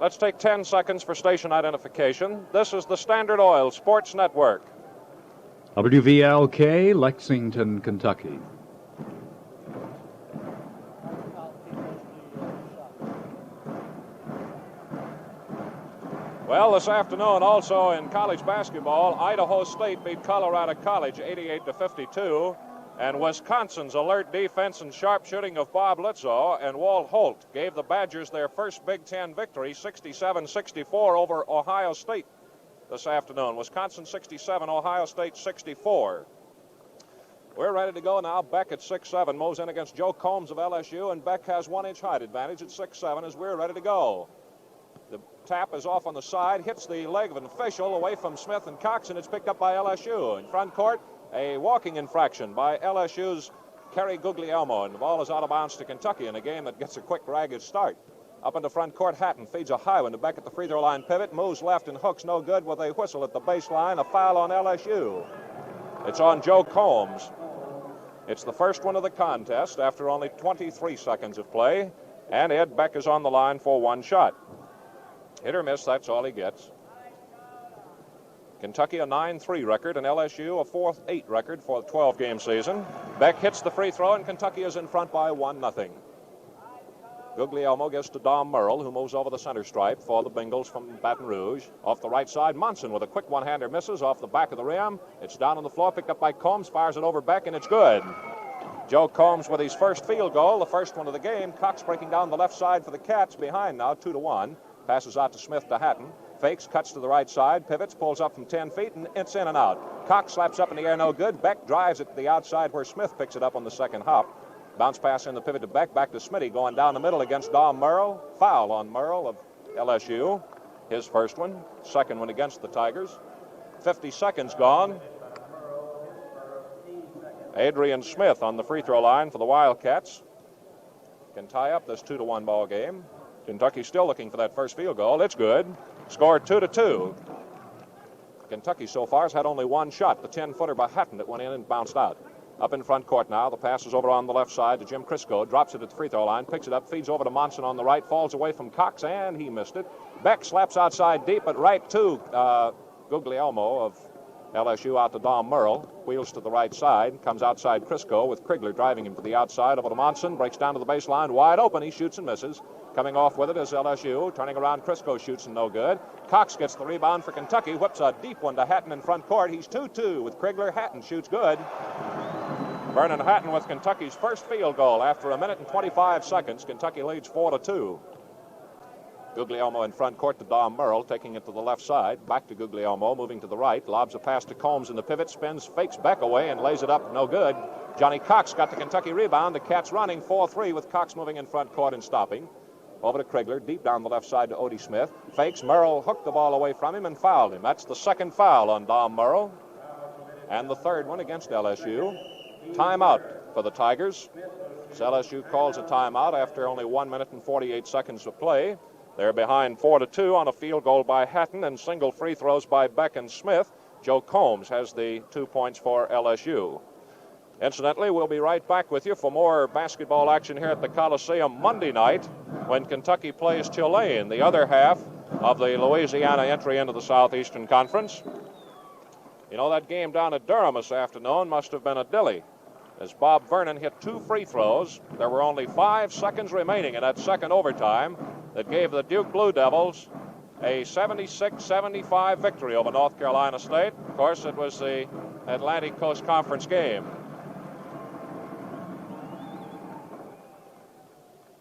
Let's take 10 seconds for station identification. This is the Standard Oil Sports Network. WVLK, Lexington, Kentucky. Well, this afternoon also in college basketball, Idaho State beat Colorado College 88-52, and Wisconsin's alert defense and sharp shooting of Bob Litzow and Walt Holt gave the Badgers their first Big Ten victory, 67-64 over Ohio State this afternoon. Wisconsin 67, Ohio State 64. We're ready to go now. Beck at 6'7", moves in against Joe Combs of LSU, and Beck has 1-inch height advantage at 6'7" as we're ready to go. The tap is off on the side, hits the leg of an official away from Smith and Cox, and it's picked up by LSU. In front court, a walking infraction by LSU's Kerry Guglielmo, and the ball is out of bounds to Kentucky in a game that gets a quick, ragged start. Up into front court, Hatton feeds a high one to Beck at the free throw line pivot, moves left and hooks no good with a whistle at the baseline, a foul on LSU. It's on Joe Combs. It's the first one of the contest after only 23 seconds of play, and Ed Beck is on the line for one shot. Hit or miss, that's all he gets. Kentucky a 9-3 record and LSU a 4-8 record for the 12-game season. Beck hits the free throw and Kentucky is in front by 1-0. Guglielmo gets to Dom Merle, who moves over the center stripe for the Bengals from Baton Rouge. Off the right side, Monson with a quick one-hander misses off the back of the rim. It's down on the floor, picked up by Combs, fires it over Beck, and it's good. Joe Combs with his first field goal, the first one of the game. Cox breaking down the left side for the Cats, behind now 2-1. Passes out to Smith to Hatton. Fakes, cuts to the right side, pivots, pulls up from 10 feet, and it's in and out. Cox slaps up in the air, no good. Beck drives it to the outside where Smith picks it up on the second hop. Bounce pass in the pivot to Beck, back to Smitty, going down the middle against Dom Merle. Foul on Merle of LSU. His first one, second one against the Tigers. 50 seconds gone. Adrian Smith on the free throw line for the Wildcats can tie up this 2-1 ball game. Kentucky still looking for that first field goal. It's good. Scored 2-2. Kentucky so far has had only one shot, the 10-footer by Hatton that went in and bounced out. Up in front court now, the pass is over on the left side to Jim Crisco, drops it at the free throw line, picks it up, feeds over to Monson on the right, falls away from Cox, and he missed it. Beck slaps outside deep, but right to Guglielmo of LSU out to Dom Merle, wheels to the right side, comes outside Crisco with Krigler driving him to the outside over to Monson, breaks down to the baseline, wide open, he shoots and misses. Coming off with it is LSU, turning around, Crisco shoots and no good. Cox gets the rebound for Kentucky, whips a deep one to Hatton in front court. He's 2-2 with Krigler. Hatton shoots good. Vernon Hatton with Kentucky's first field goal after a minute and 25 seconds. Kentucky leads 4-2. Guglielmo in front court to Dom Merle, taking it to the left side. Back to Guglielmo, moving to the right. Lobs a pass to Combs in the pivot, spins, fakes back away, and lays it up. No good. Johnny Cox got the Kentucky rebound. The Cats running 4-3 with Cox moving in front court and stopping. Over to Krigler, deep down the left side to Odie Smith. Fakes, Merle hooked the ball away from him and fouled him. That's the second foul on Dom Merle. And the third one against LSU. Timeout for the Tigers. So LSU calls a timeout after only 1 minute and 48 seconds of play. They're behind 4-2 on a field goal by Hatton and single free throws by Beck and Smith. Joe Combs has the 2 points for LSU. Incidentally, we'll be right back with you for more basketball action here at the Coliseum Monday night when Kentucky plays Tulane, the other half of the Louisiana entry into the Southeastern Conference. You know, that game down at Durham this afternoon must have been a dilly, as Bob Vernon hit 2 free throws. There were only 5 seconds remaining in that second overtime that gave the Duke Blue Devils a 76-75 victory over North Carolina State. Of course, it was the Atlantic Coast Conference game.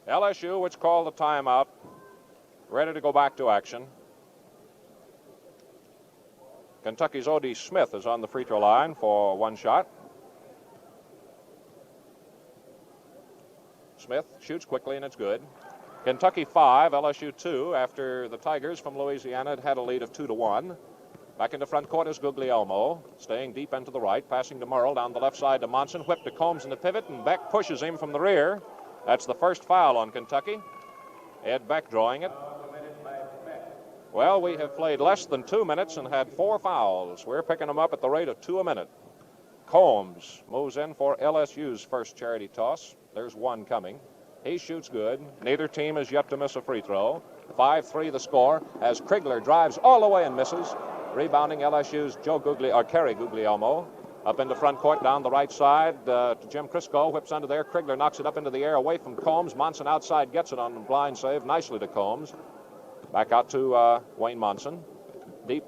LSU, which called the timeout, ready to go back to action. Kentucky's Odie Smith is on the free throw line for one shot. Smith shoots quickly and it's good. Kentucky 5, LSU 2 after the Tigers from Louisiana had a lead of 2-1. Back into front court is Guglielmo, staying deep into the right, passing to Merle down the left side to Monson, whipped to Combs in the pivot, and Beck pushes him from the rear. That's the first foul on Kentucky. Ed Beck drawing it. Well, we have played less than 2 minutes and had 4 fouls. We're picking them up at the rate of 2 a minute. Combs moves in for LSU's first charity toss. There's one coming. He shoots good. Neither team has yet to miss a free throw. 5-3 the score as Krigler drives all the way and misses. Rebounding LSU's Kerry Guglielmo. Up into front court, down the right side to Jim Crisco. Whips under there. Krigler knocks it up into the air away from Combs. Monson outside gets it on the blind save. Nicely to Combs. Back out to Wayne Monson. Deep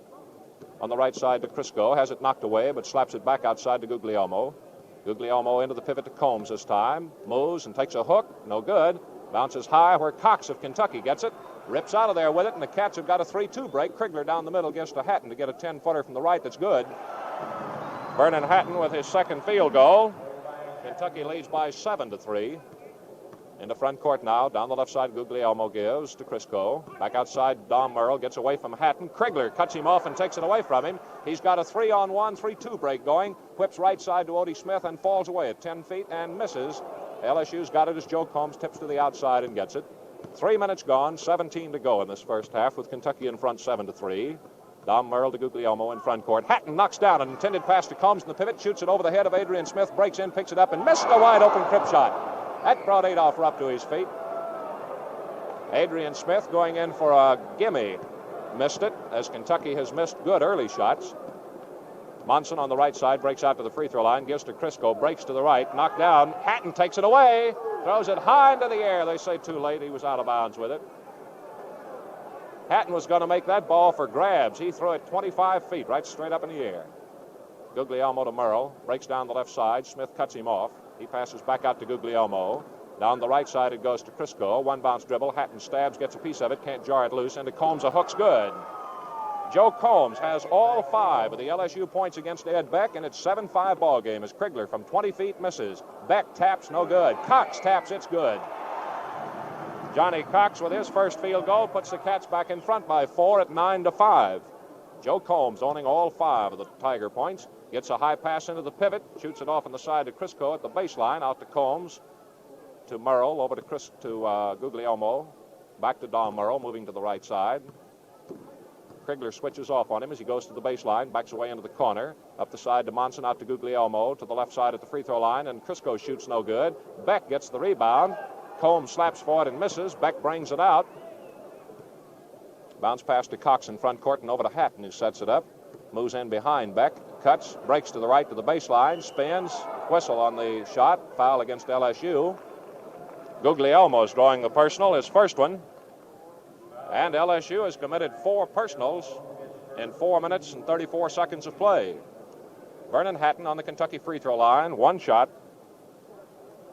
on the right side to Crisco. Has it knocked away, but slaps it back outside to Guglielmo. Guglielmo into the pivot to Combs this time. Moves and takes a hook. No good. Bounces high where Cox of Kentucky gets it. Rips out of there with it, and the Cats have got a 3-2 break. Krigler down the middle gets to Hatton to get a 10-footer from the right that's good. Vernon Hatton with his second field goal. Kentucky leads by 7-3. In the front court now, down the left side, Guglielmo gives to Crisco. Back outside, Dom Merle gets away from Hatton. Krigler cuts him off and takes it away from him. He's got a 3-on-1, 3-2 break going. Whips right side to Odie Smith and falls away at 10 feet and misses. LSU's got it as Joe Combs tips to the outside and gets it. 3 minutes gone, 17 to go in this first half with Kentucky in front 7-3. Dom Merle to Guglielmo in front court. Hatton knocks down an intended pass to Combs in the pivot, shoots it over the head of Adrian Smith, breaks in, picks it up, and missed a wide-open crip shot. That brought Adolph Rupp to his feet. Adrian Smith going in for a gimme. Missed it, as Kentucky has missed good early shots. Monson on the right side breaks out to the free throw line, gives to Crisco, breaks to the right, knocked down. Hatton takes it away, throws it high into the air. They say too late, he was out of bounds with it. Hatton was going to make that ball for grabs. He threw it 25 feet, right straight up in the air. Guglielmo to Merle, breaks down the left side. Smith cuts him off. He passes back out to Guglielmo. Down the right side it goes to Crisco. One bounce dribble. Hatton stabs, gets a piece of it, can't jar it loose. Into Combs, a hook's good. Joe Combs has all 5 of the LSU points against Ed Beck, and it's 7-5 ball game as Krigler from 20 feet misses. Beck taps, no good. Cox taps, it's good. Johnny Cox with his first field goal puts the Cats back in front by 4 at 9-5. Joe Combs owning all 5 of the Tiger points. Gets a high pass into the pivot, shoots it off on the side to Crisco at the baseline, out to Combs, to Merle, over to Guglielmo, back to Dom Merle, moving to the right side. Krigler switches off on him as he goes to the baseline, backs away into the corner, up the side to Monson, out to Guglielmo, to the left side at the free throw line, and Crisco shoots no good. Beck gets the rebound. Combs slaps for it and misses. Beck brings it out. Bounce pass to Cox in front court and over to Hatton, who sets it up. Moves in behind Beck. Cuts, breaks to the right to the baseline, spins, whistle on the shot. Foul against LSU. Guglielmo's drawing the personal, his first one. And LSU has committed 4 personals in 4 minutes and 34 seconds of play. Vernon Hatton on the Kentucky free throw line, 1 shot.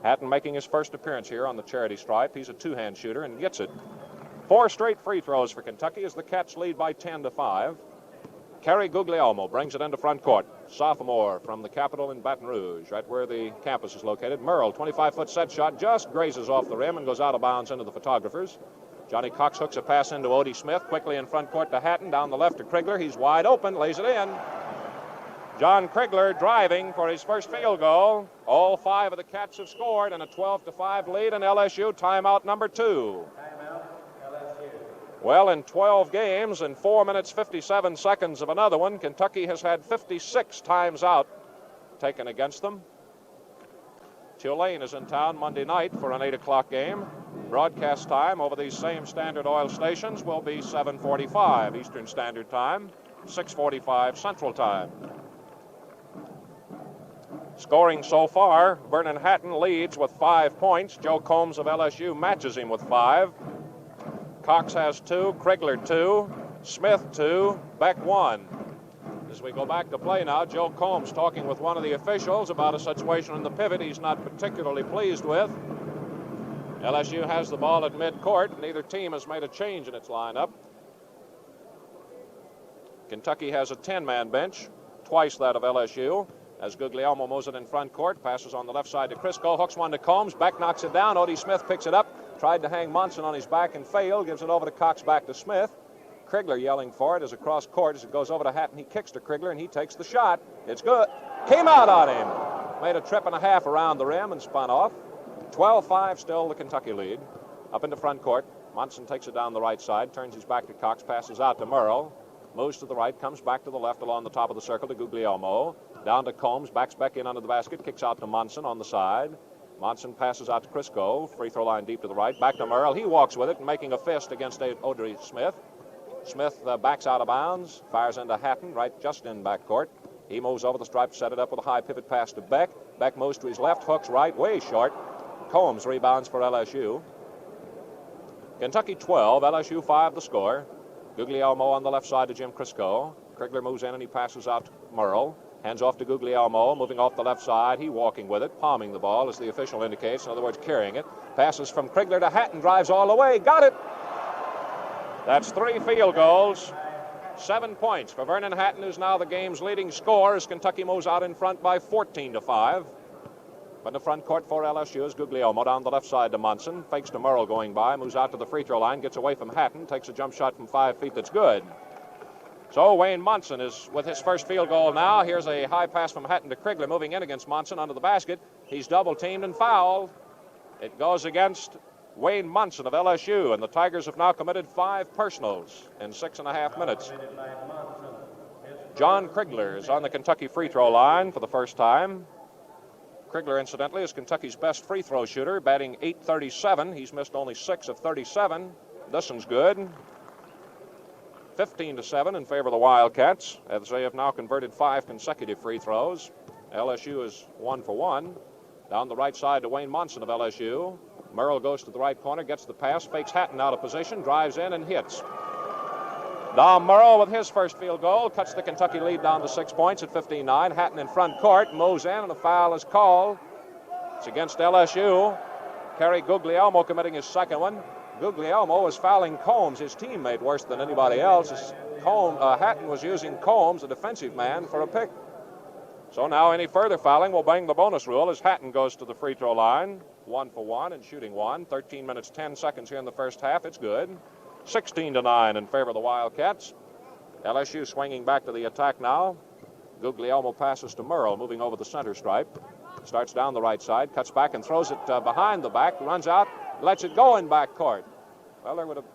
Hatton making his first appearance here on the charity stripe. He's a 2-hand shooter and gets it. 4 straight free throws for Kentucky as the Cats lead by 10-5. Kerry Guglielmo brings it into front court. Sophomore from the Capitol in Baton Rouge, right where the campus is located. Merle, 25-foot set shot, just grazes off the rim and goes out of bounds into the photographers. Johnny Cox hooks a pass into Odie Smith, quickly in front court to Hatton, down the left to Krigler. He's wide open, lays it in. John Krigler driving for his first field goal. All 5 of the Cats have scored and a 12-5 lead, and LSU timeout number 2. Timeout, LSU. Well, in 12 games and 4 minutes 57 seconds of another one, Kentucky has had 56 times out taken against them. Tulane is in town Monday night for an 8 o'clock game. Broadcast time over these same Standard Oil stations will be 7:45 Eastern Standard Time, 6:45 Central Time. Scoring so far, Vernon Hatton leads with 5 points. Joe Combs of LSU matches him with 5. Cox has 2, Krigler 2, Smith 2, Beck 1. As we go back to play now, Joe Combs talking with one of the officials about a situation in the pivot he's not particularly pleased with. LSU has the ball at midcourt. Neither team has made a change in its lineup. Kentucky has a 10-man bench, twice that of LSU. As Guglielmo moves it in front court, passes on the left side to Crisco, hooks one to Combs, Beck knocks it down, Odie Smith picks it up, tried to hang Monson on his back and failed, gives it over to Cox, back to Smith. Krigler yelling for it as across court as it goes over to Hatton. He kicks to Krigler and he takes the shot. It's good. Came out on him. Made a trip and a half around the rim and spun off. 12-5 still the Kentucky lead. Up into front court. Monson takes it down the right side, turns his back to Cox, passes out to Merle. Moves to the right, comes back to the left along the top of the circle to Guglielmo. Down to Combs, backs back in under the basket, kicks out to Monson on the side. Monson passes out to Crisco. Free throw line deep to the right. Back to Merle. He walks with it and making a fist against Odry Smith. Smith backs out of bounds. Fires into Hatton, right just in backcourt. He moves over the stripe, set it up with a high pivot pass to Beck. Beck moves to his left, hooks right, way short. Combs rebounds for LSU. Kentucky 12, LSU 5 the score. Guglielmo on the left side to Jim Crisco. Krigler moves in and he passes out to Merle. Hands off to Guglielmo, moving off the left side. He walking with it, palming the ball, as the official indicates. In other words, carrying it. Passes from Krigler to Hatton, drives all the way. Got it! That's 3 field goals. 7 points for Vernon Hatton, who's now the game's leading scorer as Kentucky moves out in front by 14-5. But in the front court for LSU is Guglielmo down the left side to Monson. Fakes to Merle going by, moves out to the free throw line, gets away from Hatton, takes a jump shot from 5 feet that's good. So Wayne Monson is with his first field goal now. Here's a high pass from Hatton to Krigler, moving in against Monson under the basket. He's double teamed and fouled. It goes against Wayne Monson of LSU, and the Tigers have now committed 5 personals in 6.5 minutes. John Krigler is on the Kentucky free throw line for the first time. Krigler, incidentally, is Kentucky's best free throw shooter, batting .837. He's missed only 6 of 37. This one's good. 15-7 in favor of the Wildcats, as they have now converted 5 consecutive free throws. LSU is 1 for 1. Down the right side to Wayne Monson of LSU. Merle goes to the right corner, gets the pass, fakes Hatton out of position, drives in and hits. Dom Merle with his first field goal cuts the Kentucky lead down to 6 points at 15-9. Hatton in front court, moves in, and a foul is called. It's against LSU. Kerry Guglielmo committing his second one. Guglielmo is fouling Combs, his teammate, worse than anybody else. Hatton was using Combs, a defensive man, for a pick. So now any further fouling will bang the bonus rule as Hatton goes to the free throw line. 1 for 1 and shooting 1. 13 minutes, 10 seconds here in the first half. It's good. 16-9 in favor of the Wildcats. LSU swinging back to the attack now. Guglielmo passes to Merle, moving over the center stripe. Starts down the right side, cuts back and throws it behind the back, runs out, lets it go in backcourt. Well, there would have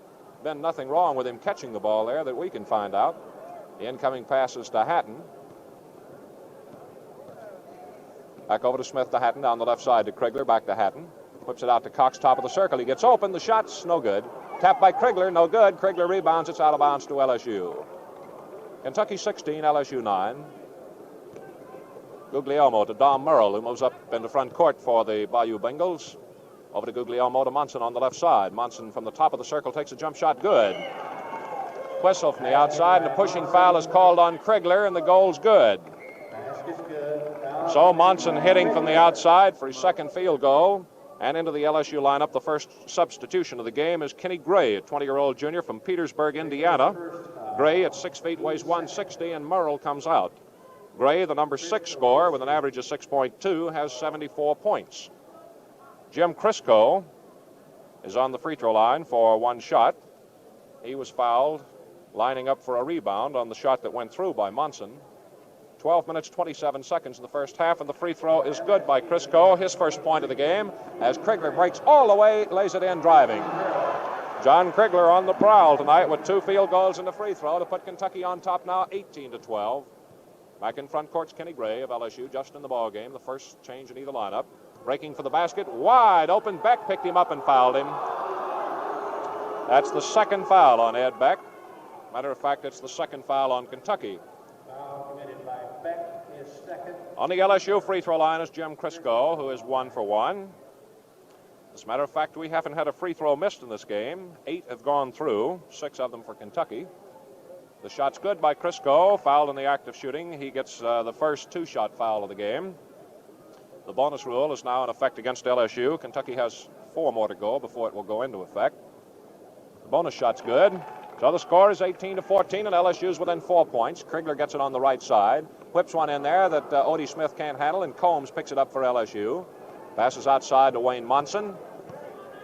been nothing wrong with him catching the ball there that we can find out. The incoming pass is to Hatton. Back over to Smith to Hatton, down the left side to Krigler, back to Hatton. Whips it out to Cox, top of the circle. He gets open, the shot's no good. Tapped by Krigler, no good. Krigler rebounds, it's out of bounds to LSU. Kentucky 16, LSU 9. Guglielmo to Dom Merle, who moves up in the front court for the Bayou Bengals. Over to Guglielmo to Monson on the left side. Monson from the top of the circle takes a jump shot, good. Whistle from the outside, and a pushing foul is called on Krigler, and the goal's good. So Monson hitting from the outside for his second field goal. And into the LSU lineup, the first substitution of the game is Kenny Gray, a 20-year-old junior from Petersburg, Indiana. Gray at 6 feet weighs 160, and Merle comes out. Gray, the number 6 scorer with an average of 6.2, has 74 points. Jim Crisco is on the free throw line for 1 shot. He was fouled lining up for a rebound on the shot that went through by Monson. 12 minutes, 27 seconds in the first half, and the free throw is good by Crisco, his first point of the game, as Krigler breaks all the way, lays it in driving. John Krigler on the prowl tonight with 2 field goals and a free throw to put Kentucky on top now, 18-12. Back in front court's Kenny Gray of LSU, just in the ball game, the first change in either lineup. Breaking for the basket, wide open, Beck picked him up and fouled him. That's the second foul on Ed Beck. Matter of fact, it's the second foul on Kentucky. Foul committed by Beck, his second. On the LSU free throw line is Jim Crisco, who is 1 for 1. As a matter of fact, we haven't had a free throw missed in this game. 8 have gone through, 6 of them for Kentucky. The shot's good by Crisco, fouled in the act of shooting. He gets the first 2-shot foul of the game. The bonus rule is now in effect against LSU. Kentucky has 4 more to go before it will go into effect. The bonus shot's good. So the score is 18-14, and LSU's within 4 points. Krigler gets it on the right side. Whips one in there that Odie Smith can't handle, and Combs picks it up for LSU. Passes outside to Wayne Monson.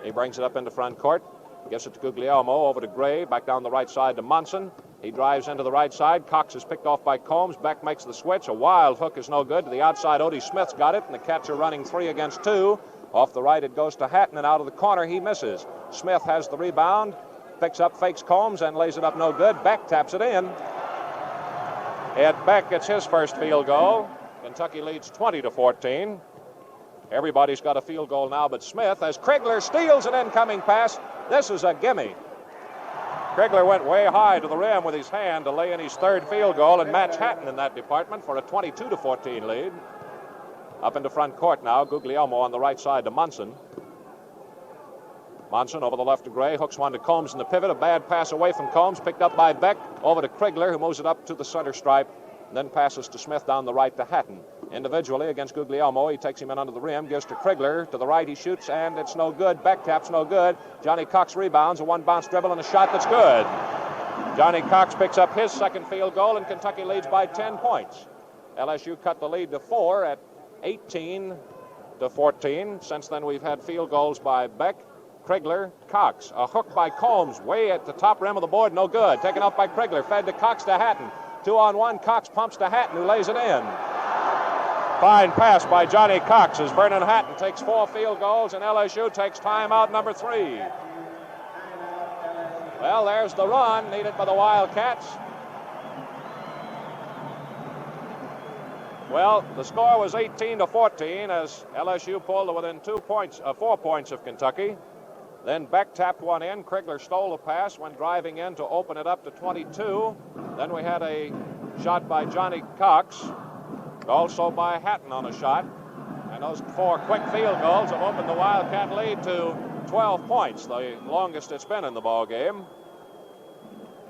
He brings it up into front court. Gives it to Guglielmo, over to Gray, back down the right side to Monson. He drives into the right side. Cox is picked off by Combs. Beck makes the switch. A wild hook is no good. To the outside, Odie Smith's got it, and the catcher running 3 against 2. Off the right, it goes to Hatton, and out of the corner, he misses. Smith has the rebound, picks up, fakes Combs, and lays it up no good. Beck taps it in. Ed Beck gets his first field goal. Kentucky leads 20-14. Everybody's got a field goal now but Smith, as Krigler steals an incoming pass. This is a gimme. Krigler went way high to the rim with his hand to lay in his third field goal and match Hatton in that department for a 22-14 lead. Up into front court now, Guglielmo on the right side to Monson. Monson over the left to Gray, hooks one to Combs in the pivot. A bad pass away from Combs, picked up by Beck. Over to Krigler, who moves it up to the center stripe, and then passes to Smith down the right to Hatton. Individually against Guglielmo, he takes him in under the rim, gives to Krigler. To the right, he shoots, and it's no good. Beck tap's no good. Johnny Cox rebounds, a one-bounce dribble, and a shot that's good. Johnny Cox picks up his second field goal, and Kentucky leads by 10 points. LSU cut the lead to 4 at 18-14. Since then, we've had field goals by Beck, Krigler, Cox. A hook by Combs way at the top rim of the board, no good. Taken up by Krigler, fed to Cox to Hatton. 2-on-1, Cox pumps to Hatton, who lays it in. Fine pass by Johnny Cox as Vernon Hatton takes 4 field goals and LSU takes timeout number 3. Well, there's the run needed by the Wildcats. Well, the score was 18-14 as LSU pulled to within 4 points of Kentucky. Then Beck tapped one in. Krigler stole a pass, went driving in to open it up to 22. Then we had a shot by Johnny Cox, also by Hatton on a shot. And those 4 quick field goals have opened the Wildcat lead to 12 points, the longest it's been in the ball game.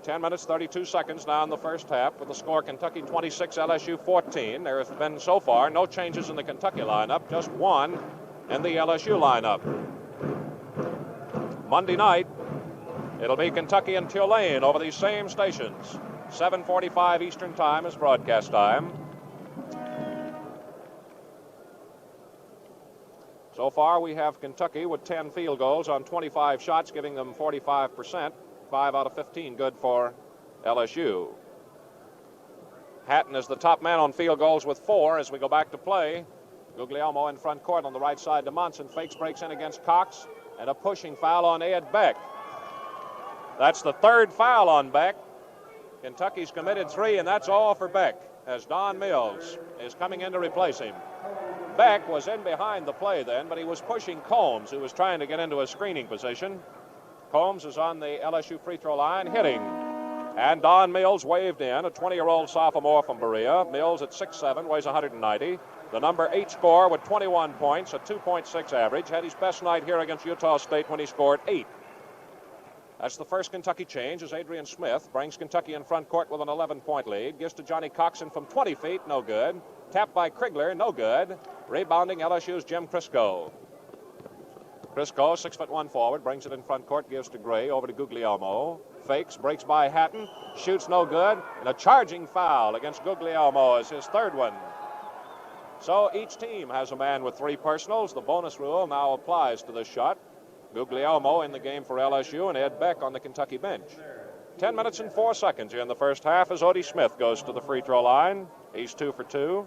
10 minutes, 32 seconds now in the first half with the score Kentucky 26, LSU 14. There have been so far no changes in the Kentucky lineup, just one in the LSU lineup. Monday night, it'll be Kentucky and Tulane over these same stations. 7:45 Eastern Time is broadcast time. So far, we have Kentucky with 10 field goals on 25 shots, giving them 45%. 5 out of 15 good for LSU. Hatton is the top man on field goals with 4 as we go back to play. Guglielmo in front court on the right side to Monson. Fakes, breaks in against Cox. And a pushing foul on Ed Beck. That's the 3rd foul on Beck. Kentucky's committed 3, and that's all for Beck, as Don Mills is coming in to replace him. Beck was in behind the play then, but he was pushing Combs, who was trying to get into a screening position. Combs is on the LSU free throw line, hitting. And Don Mills waved in, a 20-year-old sophomore from Berea. Mills at 6'7", weighs 190. The number 8 scorer with 21 points, a 2.6 average. Had his best night here against Utah State when he scored 8. That's the first Kentucky change as Adrian Smith brings Kentucky in front court with an 11-point lead. Gives to Johnny Coxon from 20 feet, no good. Tapped by Krigler, no good. Rebounding LSU's Jim Crisco. Crisco, 6'1" forward, brings it in front court, gives to Gray, over to Guglielmo. Fakes, breaks by Hatton, shoots no good. And a charging foul against Guglielmo is his 3rd one. So each team has a man with 3 personals. The bonus rule now applies to this shot. Guglielmo in the game for LSU and Ed Beck on the Kentucky bench. 10 minutes and 4 seconds here in the first half as Odie Smith goes to the free throw line. He's 2 for 2.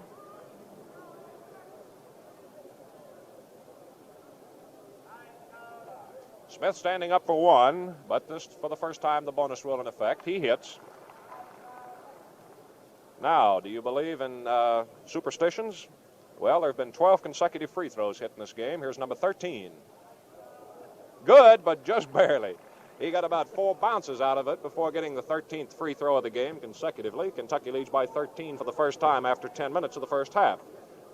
Smith standing up for 1, but this for the first time the bonus rule in effect. He hits. Now, do you believe in superstitions? Well, there have been 12 consecutive free throws hit in this game. Here's number 13. Good, but just barely. He got about 4 bounces out of it before getting the 13th free throw of the game consecutively. Kentucky leads by 13 for the first time after 10 minutes of the first half.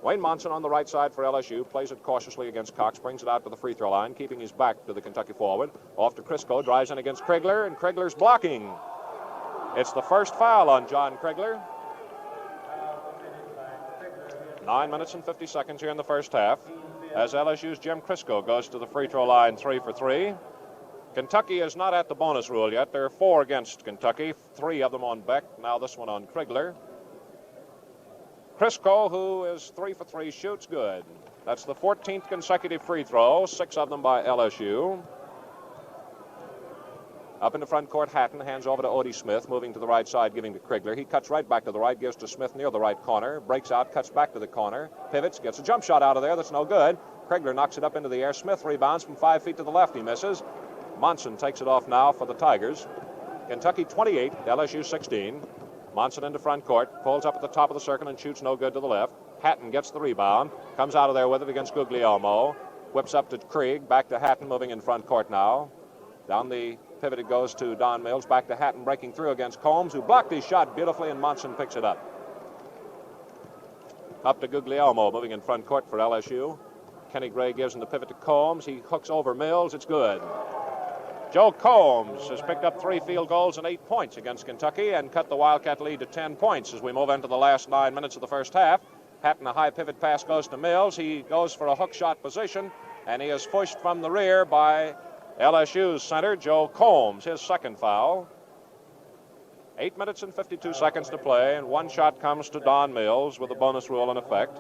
Wayne Monson on the right side for LSU, plays it cautiously against Cox, brings it out to the free throw line, keeping his back to the Kentucky forward. Off to Crisco, drives in against Krigler, and Krigler's blocking. It's the first foul on John Krigler. 9 minutes and 50 seconds here in the first half as LSU's Jim Crisco goes to the free throw line 3 for 3. Kentucky is not at the bonus rule yet. There are 4 against Kentucky, 3 of them on Beck, now this one on Krigler. Crisco, who is 3 for 3, shoots good. That's the 14th consecutive free throw, 6 of them by LSU. Up in the front court, Hatton hands over to Odie Smith, moving to the right side, giving to Krigler. He cuts right back to the right, gives to Smith near the right corner, breaks out, cuts back to the corner, pivots, gets a jump shot out of there that's no good. Krigler knocks it up into the air. Smith rebounds from 5 feet to the left. He misses. Monson takes it off now for the Tigers. Kentucky 28, LSU 16. Monson into front court, pulls up at the top of the circle and shoots no good to the left. Hatton gets the rebound, comes out of there with it against Guglielmo, whips up to Krieg, back to Hatton, moving in front court now. Down the pivot it goes to Don Mills, back to Hatton, breaking through against Combs, who blocked his shot beautifully, and Monson picks it up. Up to Guglielmo, moving in front court for LSU. Kenny Gray gives him the pivot to Combs. He hooks over Mills. It's good. Joe Combs has picked up 3 field goals and 8 points against Kentucky and cut the Wildcat lead to 10 points as we move into the last 9 minutes of the first half. Hatton, a high pivot pass goes to Mills. He goes for a hook shot position, and he is pushed from the rear by LSU's center, Joe Combs, his second foul. 8 minutes and 52 seconds to play, and 1 shot comes to Don Mills with the bonus rule in effect.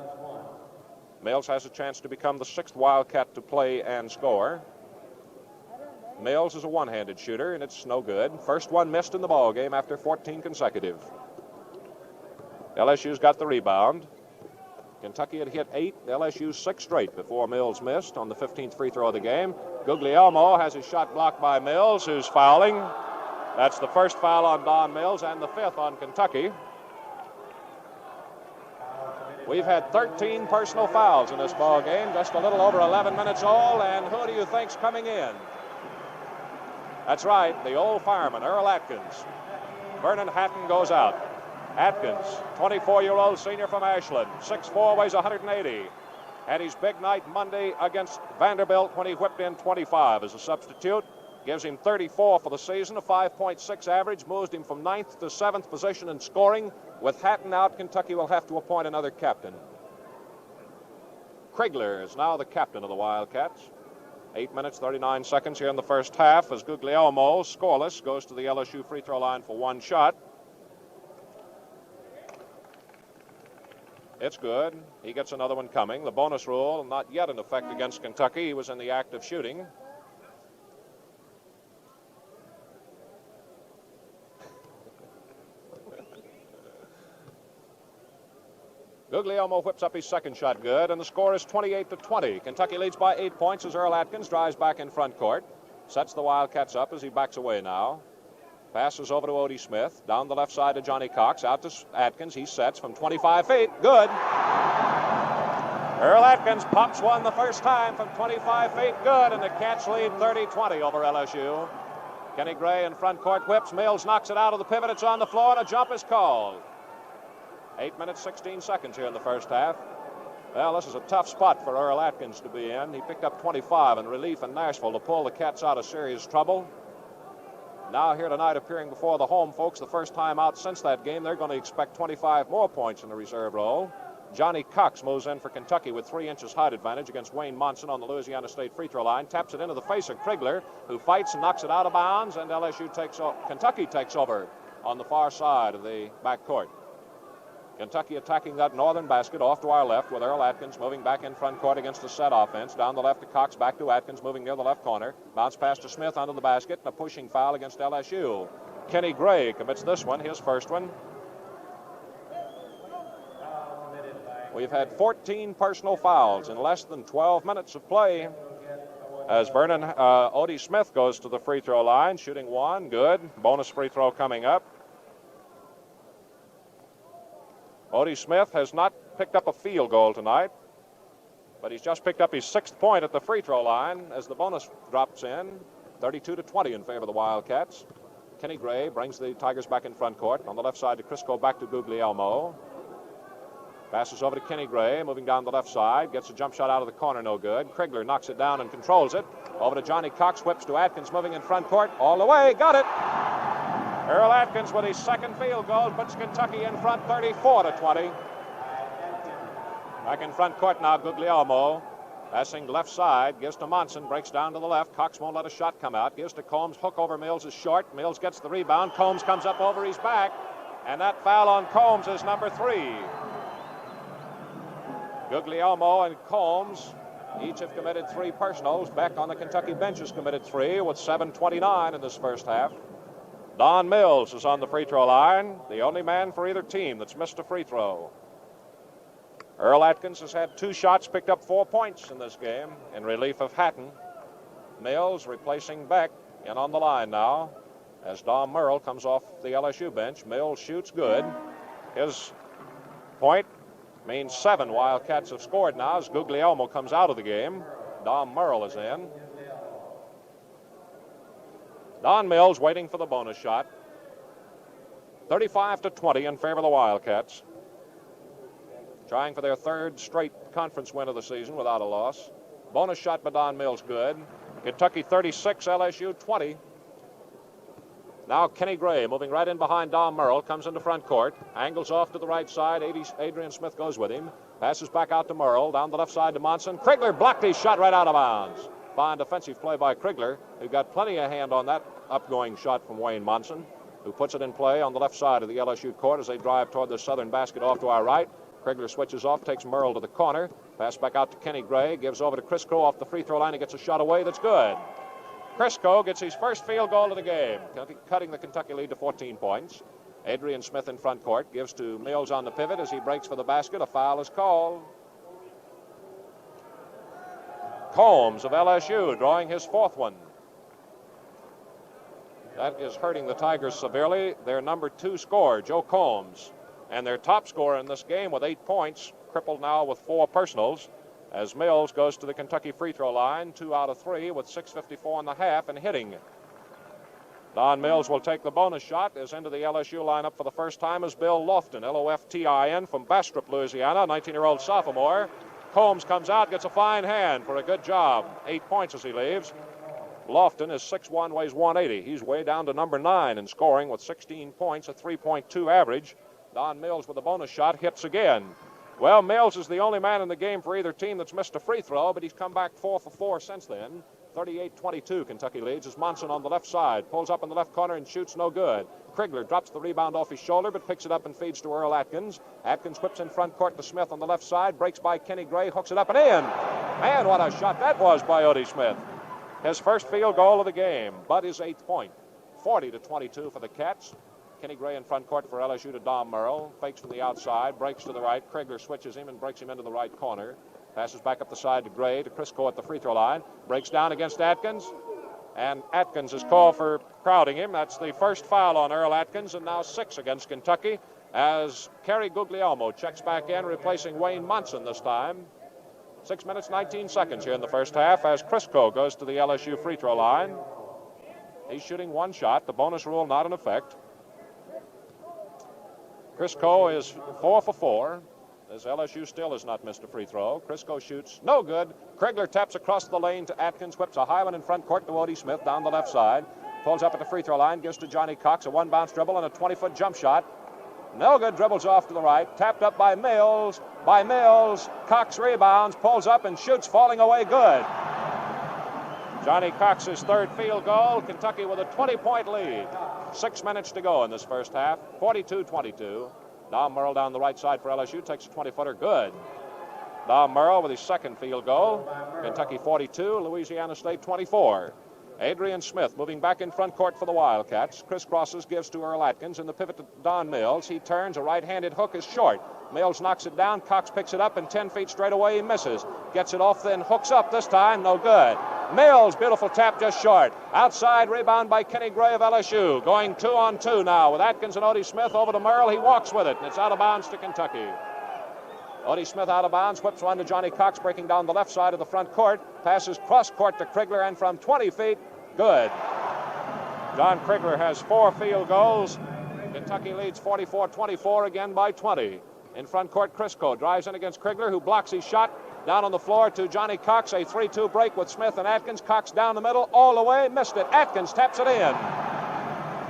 Mills has a chance to become the 6th Wildcat to play and score. Mills is a one-handed shooter, and it's no good. First one missed in the ball game after 14 consecutive. LSU's got the rebound. Kentucky had hit 8, LSU 6 straight before Mills missed on the 15th free throw of the game. Guglielmo has his shot blocked by Mills, who's fouling. That's the first foul on Don Mills and the 5th on Kentucky. We've had 13 personal fouls in this ball game, just a little over 11 minutes all, and who do you think's coming in? That's right, the old fireman, Earl Atkins. Vernon Hatton goes out. Atkins, 24-year-old senior from Ashland, 6'4", weighs 180. Had his big night Monday against Vanderbilt when he whipped in 25 as a substitute. Gives him 34 for the season, a 5.6 average, moves him from 9th to 7th position in scoring. With Hatton out, Kentucky will have to appoint another captain. Krigler is now the captain of the Wildcats. 8 minutes, 39 seconds here in the first half as Guglielmo, scoreless, goes to the LSU free throw line for 1 shot. It's good. He gets another one coming. The bonus rule not yet in effect against Kentucky. He was in the act of shooting. Guglielmo whips up his second shot good, and the score is 28-20. Kentucky leads by 8 points as Earl Atkins drives back in front court. Sets the Wildcats up as he backs away now. Passes over to Odie Smith. Down the left side to Johnny Cox. Out to Atkins. He sets from 25 feet. Good. Earl Atkins pops one the first time from 25 feet. Good. And the Cats lead 30-20 over LSU. Kenny Gray in front court whips. Mills knocks it out of the pivot. It's on the floor, and a jump is called. 8 minutes, 16 seconds here in the first half. Well, this is a tough spot for Earl Atkins to be in. He picked up 25 in relief in Nashville to pull the Cats out of serious trouble. Now here tonight, appearing before the home folks, the first time out since that game, they're going to expect 25 more points in the reserve role. Johnny Cox moves in for Kentucky with 3 inches height advantage against Wayne Monson on the Louisiana State free throw line. Taps it into the face of Krigler, who fights and knocks it out of bounds, and Kentucky takes over on the far side of the backcourt. Kentucky attacking that northern basket off to our left with Earl Atkins moving back in front court against the set offense. Down the left to Cox, back to Atkins, moving near the left corner. Bounce pass to Smith under the basket, and a pushing foul against LSU. Kenny Gray commits this one, his first one. We've had 14 personal fouls in less than 12 minutes of play. As Odie Smith goes to the free throw line, shooting 1, good. Bonus free throw coming up. Odie Smith has not picked up a field goal tonight, but he's just picked up his 6th point at the free throw line as the bonus drops in. 32-20 in favor of the Wildcats. Kenny Gray brings the Tigers back in front court. On the left side to Crisco, back to Guglielmo. Passes over to Kenny Gray, moving down the left side. Gets a jump shot out of the corner, no good. Krigler knocks it down and controls it. Over to Johnny Cox, whips to Atkins, moving in front court. All the way, got it! Earl Atkins with his second field goal puts Kentucky in front 34-20. Back in front court now, Guglielmo. Passing left side, gives to Monson, breaks down to the left. Cox won't let a shot come out. Gives to Combs, hook over Mills is short. Mills gets the rebound. Combs comes up over his back. And that foul on Combs is number 3. Guglielmo and Combs each have committed 3 personals. Beck on the Kentucky bench has committed 3 with 7:29 in this first half. Don Mills is on the free throw line, the only man for either team that's missed a free throw. Earl Atkins has had 2 shots, picked up 4 points in this game in relief of Hatton. Mills replacing Beck and on the line now as Dom Merle comes off the LSU bench. Mills shoots good. His point Means 7 Wildcats have scored now as Guglielmo comes out of the game. Dom Merle is in. Don Mills waiting for the bonus shot. 35-20 in favor of the Wildcats. Trying for their third straight conference win of the season without a loss. Bonus shot by Don Mills, good. Kentucky 36, LSU 20. Now Kenny Gray moving right in behind Dom Merle, comes into front court, angles off to the right side. Adrian Smith goes with him, passes back out to Merle, down the left side to Monson. Krigler blocked his shot right out of bounds. Fine defensive play by Krigler, who got plenty of hand on that upgoing shot from Wayne Monson, who puts it in play on the left side of the LSU court as they drive toward the southern basket off to our right. Krigler switches off, takes Merle to the corner, pass back out to Kenny Gray, gives over to Crisco off the free throw line. He gets a shot away that's good. Crisco gets his first field goal of the game, cutting the Kentucky lead to 14 points. Adrian Smith in front court gives to Mills on the pivot as he breaks for the basket. A foul is called. Combs of LSU drawing his fourth one. That is hurting the Tigers severely. Their number 2 scorer, Joe Combs, and their top scorer in this game with 8 points, crippled now with 4 personals, as Mills goes to the Kentucky free throw line, 2 out of 3 with 6:54 in the half and hitting. Don Mills will take the bonus shot as into the LSU lineup for the first time is Bill Loftin, Loftin from Bastrop, Louisiana, 19-year-old sophomore. Combs comes out, gets a fine hand for a good job. 8 points as he leaves. Loftin is 6'1", weighs 180. He's way down to number 9 in scoring with 16 points, a 3.2 average. Don Mills with the bonus shot hits again. Well, Mills is the only man in the game for either team that's missed a free throw, but he's come back 4 for 4 since then. 38-22, Kentucky leads as Monson on the left side pulls up in the left corner and shoots no good. Krigler drops the rebound off his shoulder but picks it up and feeds to Earl Atkins. Atkins whips in front court to Smith on the left side, breaks by Kenny Gray, hooks it up and in. Man, what a shot that was by Odie Smith. His first field goal of the game, but his 8th point. 40-22 for the Cats. Kenny Gray in front court for LSU to Dom Merle. Fakes from the outside, breaks to the right. Krigler switches him and breaks him into the right corner. Passes back up the side to Gray, to Crisco at the free throw line. Breaks down against Atkins. And Atkins is called for crowding him. That's the first foul on Earl Atkins, and now 6 against Kentucky as Kerry Guglielmo checks back in, replacing Wayne Monson this time. 6 minutes, 19 seconds here in the first half as Crisco goes to the LSU free throw line. He's shooting 1 shot. The bonus rule not in effect. Crisco is 4 for 4, as LSU still has not missed a free throw. Crisco shoots no good. Krigler taps across the lane to Atkins, whips a high one in front court to Odie Smith down the left side. Pulls up at the free throw line, gives to Johnny Cox, a 1-bounce dribble and a 20-foot jump shot. No good, dribbles off to the right, tapped up by Mills. Cox rebounds, pulls up and shoots, falling away good. Johnny Cox's 3rd field goal. Kentucky with a 20-point lead. 6 minutes to go in this first half. 42-22. Dom Merle down the right side for LSU takes a 20-footer. Good. Dom Merle with his 2nd field goal. Kentucky 42, Louisiana State 24. Adrian Smith moving back in front court for the Wildcats. Crisscrosses, gives to Earl Atkins in the pivot to Don Mills. He turns, a right-handed hook is short. Mills knocks it down. Cox picks it up and 10 feet straight away he misses. Gets it off, then hooks up this time. No good. Mills, beautiful tap just short. Outside rebound by Kenny Gray of LSU. Going 2-on-2 now with Atkins and Odie Smith over to Merle. He walks with it, and it's out of bounds to Kentucky. Odie Smith out of bounds, whips one to Johnny Cox, breaking down the left side of the front court. Passes cross court to Krigler, and from 20 feet, good. John Krigler has 4 field goals. Kentucky leads 44-24 again by 20. In front court, Crisco drives in against Krigler, who blocks his shot. Down on the floor to Johnny Cox, a 3-2 break with Smith and Atkins. Cox down the middle, all the way, missed it. Atkins taps it in.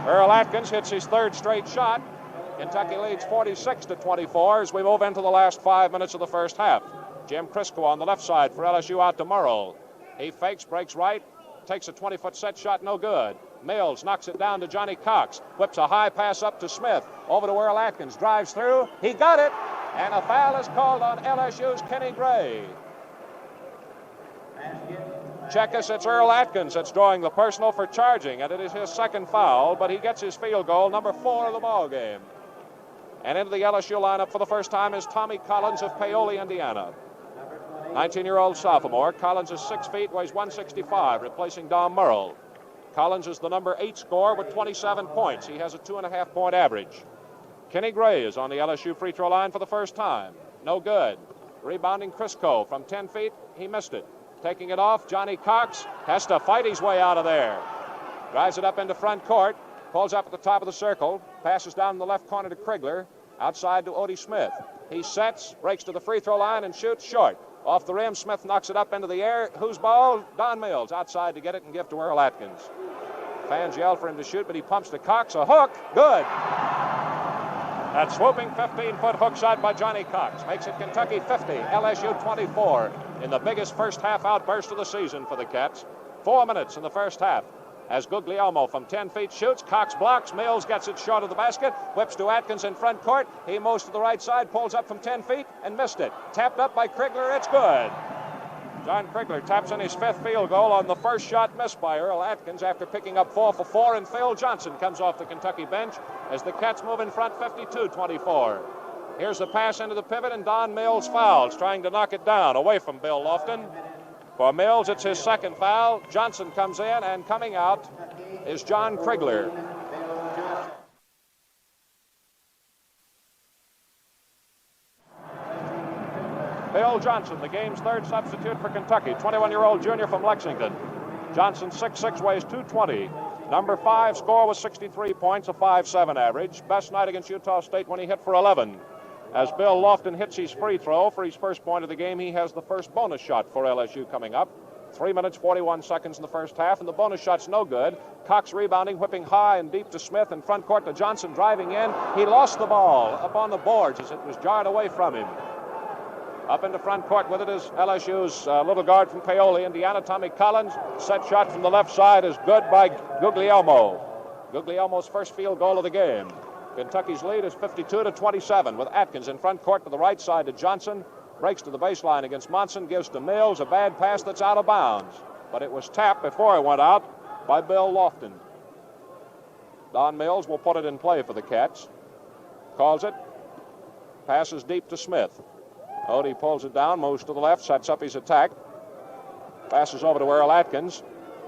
Earl Atkins hits his 3rd straight shot. Kentucky leads 46-24 as we move into the last 5 minutes of the first half. Jim Crisco on the left side for LSU out to Merle. He fakes, breaks right, takes a 20-foot set shot, no good. Mills knocks it down to Johnny Cox, whips a high pass up to Smith, over to Earl Atkins, drives through, he got it, and a foul is called on LSU's Kenny Gray. Check us, it's Earl Atkins that's drawing the personal for charging, and it is his 2nd foul, but he gets his field goal, number 4 of the ball game. And into the LSU lineup for the first time is Tommy Collins of Paoli, Indiana. 19-year-old sophomore. Collins is 6 feet, weighs 165, replacing Dom Merle. Collins is the number 8 scorer with 27 points. He has a 2.5-point average. Kenny Gray is on the LSU free throw line for the first time. No good. Rebounding Crisco from 10 feet. He missed it. Taking it off, Johnny Cox has to fight his way out of there. Drives it up into front court. Pulls up at the top of the circle. Passes down in the left corner to Krigler. Outside to Odie Smith. He sets, breaks to the free throw line, and shoots short. Off the rim, Smith knocks it up into the air. Whose ball? Don Mills outside to get it and give to Earl Atkins. Fans yell for him to shoot, but he pumps to Cox. A hook. Good. That swooping 15-foot hook shot by Johnny Cox makes it Kentucky 50, LSU 24 in the biggest first half outburst of the season for the Cats. 4 minutes in the first half. As Guglielmo from 10 feet shoots, Cox blocks, Mills gets it short of the basket, whips to Atkins in front court. He moves to the right side, pulls up from 10 feet, and missed it. Tapped up by Krigler, it's good. John Krigler taps in his 5th field goal on the first shot missed by Earl Atkins after picking up 4 for 4, and Phil Johnson comes off the Kentucky bench as the Cats move in front 52-24. Here's the pass into the pivot, and Don Mills fouls, trying to knock it down away from Bill Lofton. For Mills, it's his 2nd foul. Johnson comes in, and coming out is John Krigler. Bill Johnson, the game's 3rd substitute for Kentucky, 21-year-old junior from Lexington. Johnson, 6'6", weighs 220. Number 5 score was 63 points, a 5.7 average. Best night against Utah State when he hit for 11. As Bill Lofton hits his free throw for his first point of the game, he has the first bonus shot for LSU coming up. 3 minutes, 41 seconds in the first half, and the bonus shot's no good. Cox rebounding, whipping high and deep to Smith, in front court to Johnson, driving in. He lost the ball up on the boards as it was jarred away from him. Up into front court with it is LSU's little guard from Paoli, Indiana, Tommy Collins. Set shot from the left side is good by Guglielmo. Guglielmo's first field goal of the game. Kentucky's lead is 52-27 with Atkins in front court to the right side to Johnson. Breaks to the baseline against Monson, gives to Mills, a bad pass that's out of bounds. But it was tapped before it went out by Bill Lofton. Don Mills will put it in play for the Cats. Calls it. Passes deep to Smith. Odie pulls it down, moves to the left, sets up his attack. Passes over to Earl Atkins.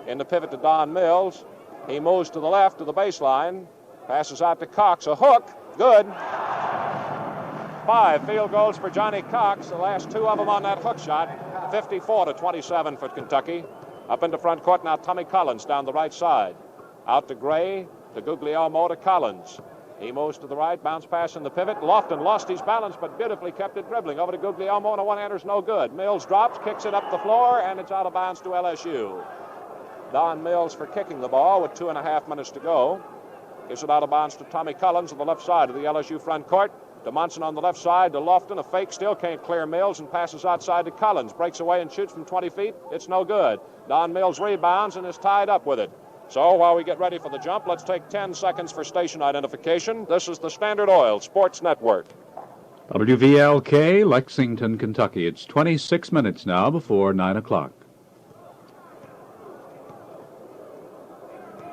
In the pivot to Don Mills. He moves to the left to the baseline. Passes out to Cox. A hook. Good. 5 field goals for Johnny Cox. The last 2 of them on that hook shot. 54-27 for Kentucky. Up into front court now, Tommy Collins down the right side. Out to Gray, to Guglielmo, to Collins. He moves to the right, bounce pass in the pivot. Lofton lost his balance, but beautifully kept it dribbling. Over to Guglielmo, and a one-hander's no good. Mills drops, kicks it up the floor, and it's out of bounds to LSU. Don Mills for kicking the ball with 2.5 minutes to go. Gives it out of bounds to Tommy Collins on the left side of the LSU front court. To Monson on the left side, to Lofton. A fake still can't clear Mills and passes outside to Collins. Breaks away and shoots from 20 feet. It's no good. Don Mills rebounds and is tied up with it. So while we get ready for the jump, let's take 10 seconds for station identification. This is the Standard Oil Sports Network. WVLK, Lexington, Kentucky. It's 26 minutes now before 9 o'clock.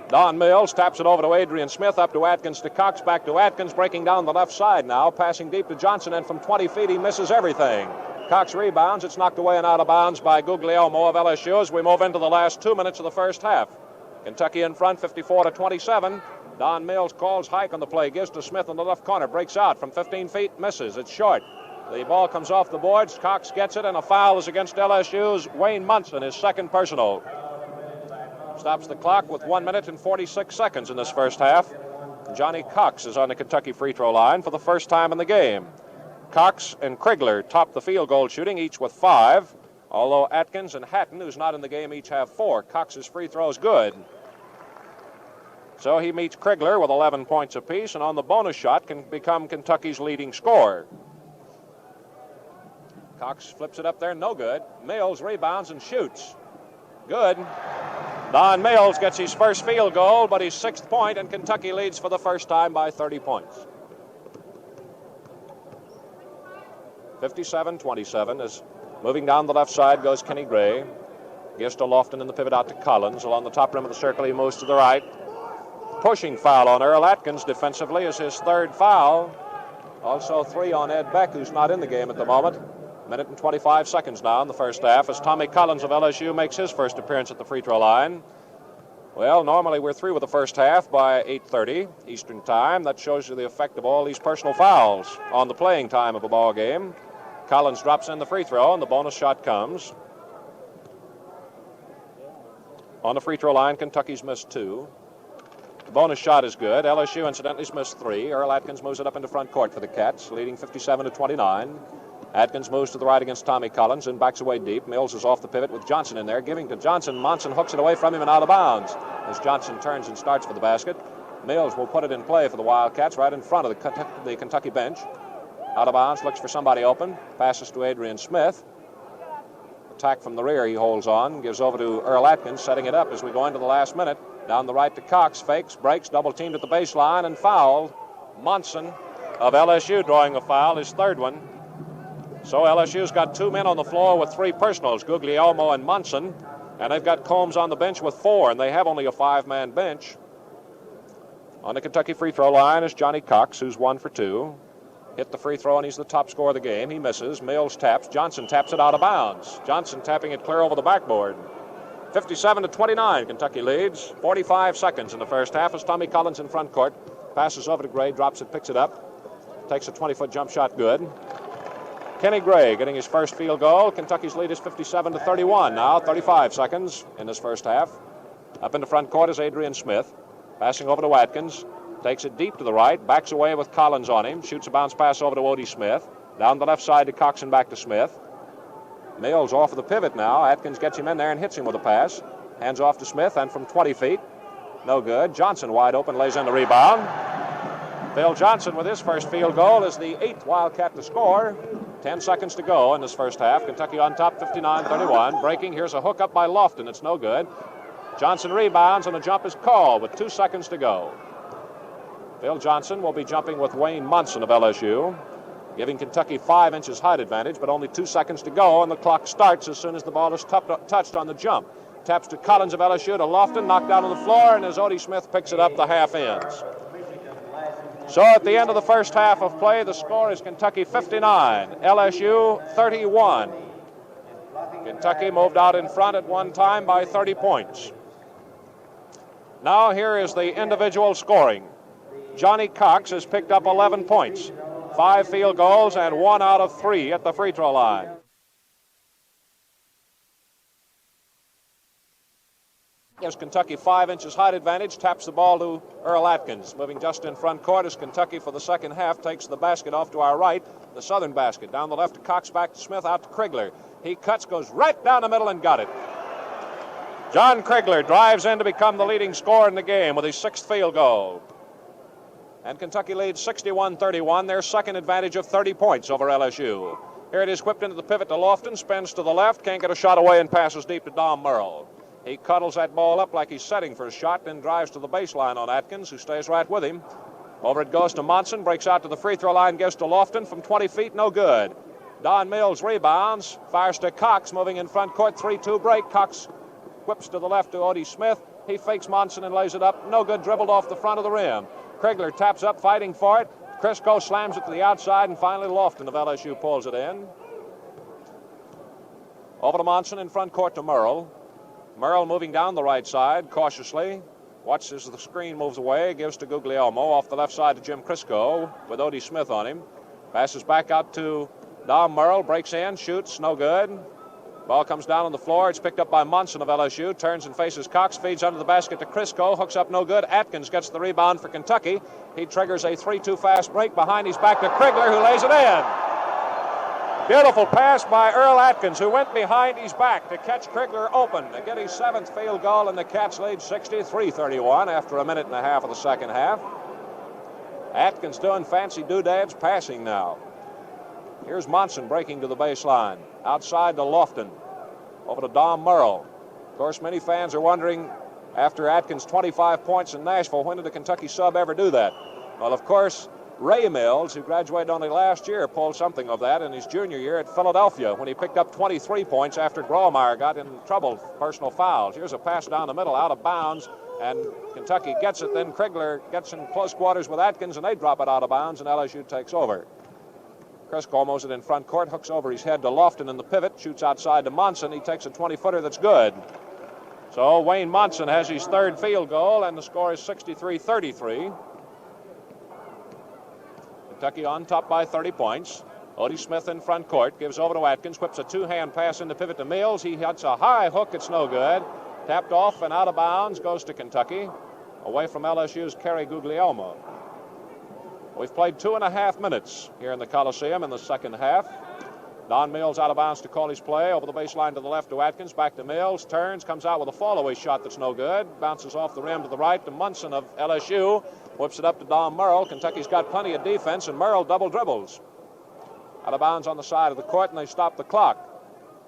Don Mills taps it over to Adrian Smith, up to Atkins, to Cox, back to Atkins, breaking down the left side now, passing deep to Johnson, and from 20 feet he misses everything. Cox rebounds. It's knocked away and out of bounds by Guglielmo of LSU as we move into the last 2 minutes of the first half. Kentucky in front, 54-27. Don Mills calls hike on the play, gives to Smith in the left corner, breaks out from 15 feet, misses. It's short. The ball comes off the boards. Cox gets it, and a foul is against LSU's Wayne Munson, his 2nd personal. Stops the clock with 1 minute and 46 seconds in this first half. Johnny Cox is on the Kentucky free throw line for the first time in the game. Cox and Krigler top the field goal shooting, each with 5. Although Atkins and Hatton, who's not in the game, each have 4. Cox's free throw is good. So he meets Krigler with 11 points apiece, and on the bonus shot can become Kentucky's leading scorer. Cox flips it up there, no good. Mills rebounds and shoots. Good. Don Mills gets his first field goal, but his 6th point, and Kentucky leads for the first time by 30 points. 57-27 as moving down the left side goes Kenny Gray. Gives to Lofton in the pivot out to Collins. Along the top rim of the circle, he moves to the right. Pushing foul on Earl Atkins defensively is his 3rd foul. Also 3 on Ed Beck, who's not in the game at the moment. Minute and 25 seconds now in the first half as Tommy Collins of LSU makes his first appearance at the free throw line. Well, normally we're through with the first half by 8:30 Eastern Time. That shows you the effect of all these personal fouls on the playing time of a ball game. Collins drops in the free throw, and the bonus shot comes. On the free throw line, Kentucky's missed 2. The bonus shot is good. LSU, incidentally, has missed 3. Earl Atkins moves it up into front court for the Cats, leading 57-29. Atkins moves to the right against Tommy Collins and backs away deep. Mills is off the pivot with Johnson in there, giving to Johnson. Monson hooks it away from him and out of bounds as Johnson turns and starts for the basket. Mills will put it in play for the Wildcats right in front of the Kentucky bench. Out of bounds, looks for somebody open. Passes to Adrian Smith. Attack from the rear, he holds on. Gives over to Earl Atkins, setting it up as we go into the last minute. Down the right to Cox, fakes, breaks, double teamed at the baseline and fouled. Monson of LSU drawing a foul, his third one. So LSU's got 2 men on the floor with 3 personals, Guglielmo and Monson. And they've got Combs on the bench with 4, and they have only a 5-man bench. On the Kentucky free throw line is Johnny Cox, who's 1 for 2. Hit the free throw, and he's the top scorer of the game. He misses. Mills taps. Johnson taps it out of bounds. Johnson tapping it clear over the backboard. 57-29, Kentucky leads. 45 seconds in the first half as Tommy Collins in front court. Passes over to Gray, drops it, picks it up. Takes a 20-foot jump shot, good. Kenny Gray getting his first field goal. Kentucky's lead is 57-31 now. 35 seconds in this first half. Up in the front court is Adrian Smith. Passing over to Atkins. Takes it deep to the right. Backs away with Collins on him. Shoots a bounce pass over to Odie Smith. Down the left side to Cox and back to Smith. Mills off of the pivot now. Atkins gets him in there and hits him with a pass. Hands off to Smith, and from 20 feet. No good. Johnson wide open, lays in the rebound. Phil Johnson with his first field goal is the 8th Wildcat to score. 10 seconds to go in this first half. Kentucky on top, 59-31. Breaking. Here's a hook up by Lofton. It's no good. Johnson rebounds, and the jump is called with 2 seconds to go. Phil Johnson will be jumping with Wayne Monson of LSU, giving Kentucky 5 inches height advantage, but only 2 seconds to go, and the clock starts as soon as the ball is touched on the jump. Taps to Collins of LSU to Lofton, knocked down on the floor, and as Odie Smith picks it up, the half ends. So at the end of the first half of play, the score is Kentucky 59, LSU 31. Kentucky moved out in front at one time by 30 points. Now here is the individual scoring. Johnny Cox has picked up 11 points, 5 field goals, and 1 out of 3 at the free throw line. Gives Kentucky 5 inches height advantage, taps the ball to Earl Atkins. Moving just in front court as Kentucky for the second half takes the basket off to our right, the southern basket. Down the left to Cox, back to Smith, out to Krigler. He cuts, goes right down the middle and got it. John Krigler drives in to become the leading scorer in the game with his 6th field goal. And Kentucky leads 61-31, their second advantage of 30 points over LSU. Here it is, whipped into the pivot to Lofton, spins to the left, can't get a shot away and passes deep to Dom Merle. He cuddles that ball up like he's setting for a shot, then drives to the baseline on Atkins, who stays right with him. Over it goes to Monson, breaks out to the free throw line, gives to Lofton from 20 feet, no good. Don Mills rebounds, fires to Cox, moving in front court, 3-2 break. Cox whips to the left to Odie Smith. He fakes Monson and lays it up, no good, dribbled off the front of the rim. Krigler taps up, fighting for it. Crisco slams it to the outside, and finally Lofton of LSU pulls it in. Over to Monson in front court to Merle. Merle moving down the right side cautiously. Watches as the screen moves away. Gives to Guglielmo off the left side to Jim Crisco with Odie Smith on him. Passes back out to Dom Merle. Breaks in, shoots, no good. Ball comes down on the floor. It's picked up by Monson of LSU. Turns and faces Cox. Feeds under the basket to Crisco. Hooks up no good. Atkins gets the rebound for Kentucky. He triggers a 3-2 fast break. Behind his back to Krigler, who lays it in. Beautiful pass by Earl Atkins, who went behind his back to catch Krigler open to get his 7th field goal, and the Cats lead 63-31 after a minute and a half of the second half. Atkins doing fancy doodads passing now. Here's Monson breaking to the baseline. Outside to Lofton. Over to Dom Merle. Of course, many fans are wondering, after Atkins' 25 points in Nashville, when did a Kentucky sub ever do that? Well, of course, Ray Mills, who graduated only last year, pulled something of that in his junior year at Philadelphia when he picked up 23 points after Grawemeyer got in trouble, personal fouls. Here's a pass down the middle, out of bounds, and Kentucky gets it. Then Krigler gets in close quarters with Atkins, and they drop it out of bounds, and LSU takes over. Crisco mows it in front court, hooks over his head to Lofton in the pivot, shoots outside to Monson. He takes a 20-footer that's good. So Wayne Monson has his 3rd field goal, and the score is 63-33. Kentucky on top by 30 points. Odie Smith in front court, gives over to Atkins, whips a two-hand pass into pivot to Mills. He hits a high hook, it's no good. Tapped off and out of bounds, goes to Kentucky, away from LSU's Kerry Guglielmo. We've played 2.5 minutes here in the Coliseum in the second half. Don Mills out of bounds to call his play, over the baseline to the left to Atkins, back to Mills, turns, comes out with a fall-away shot that's no good, bounces off the rim to the right to Munson of LSU, whips it up to Dom Merle. Kentucky's got plenty of defense, and Merle double dribbles. Out of bounds on the side of the court, and they stop the clock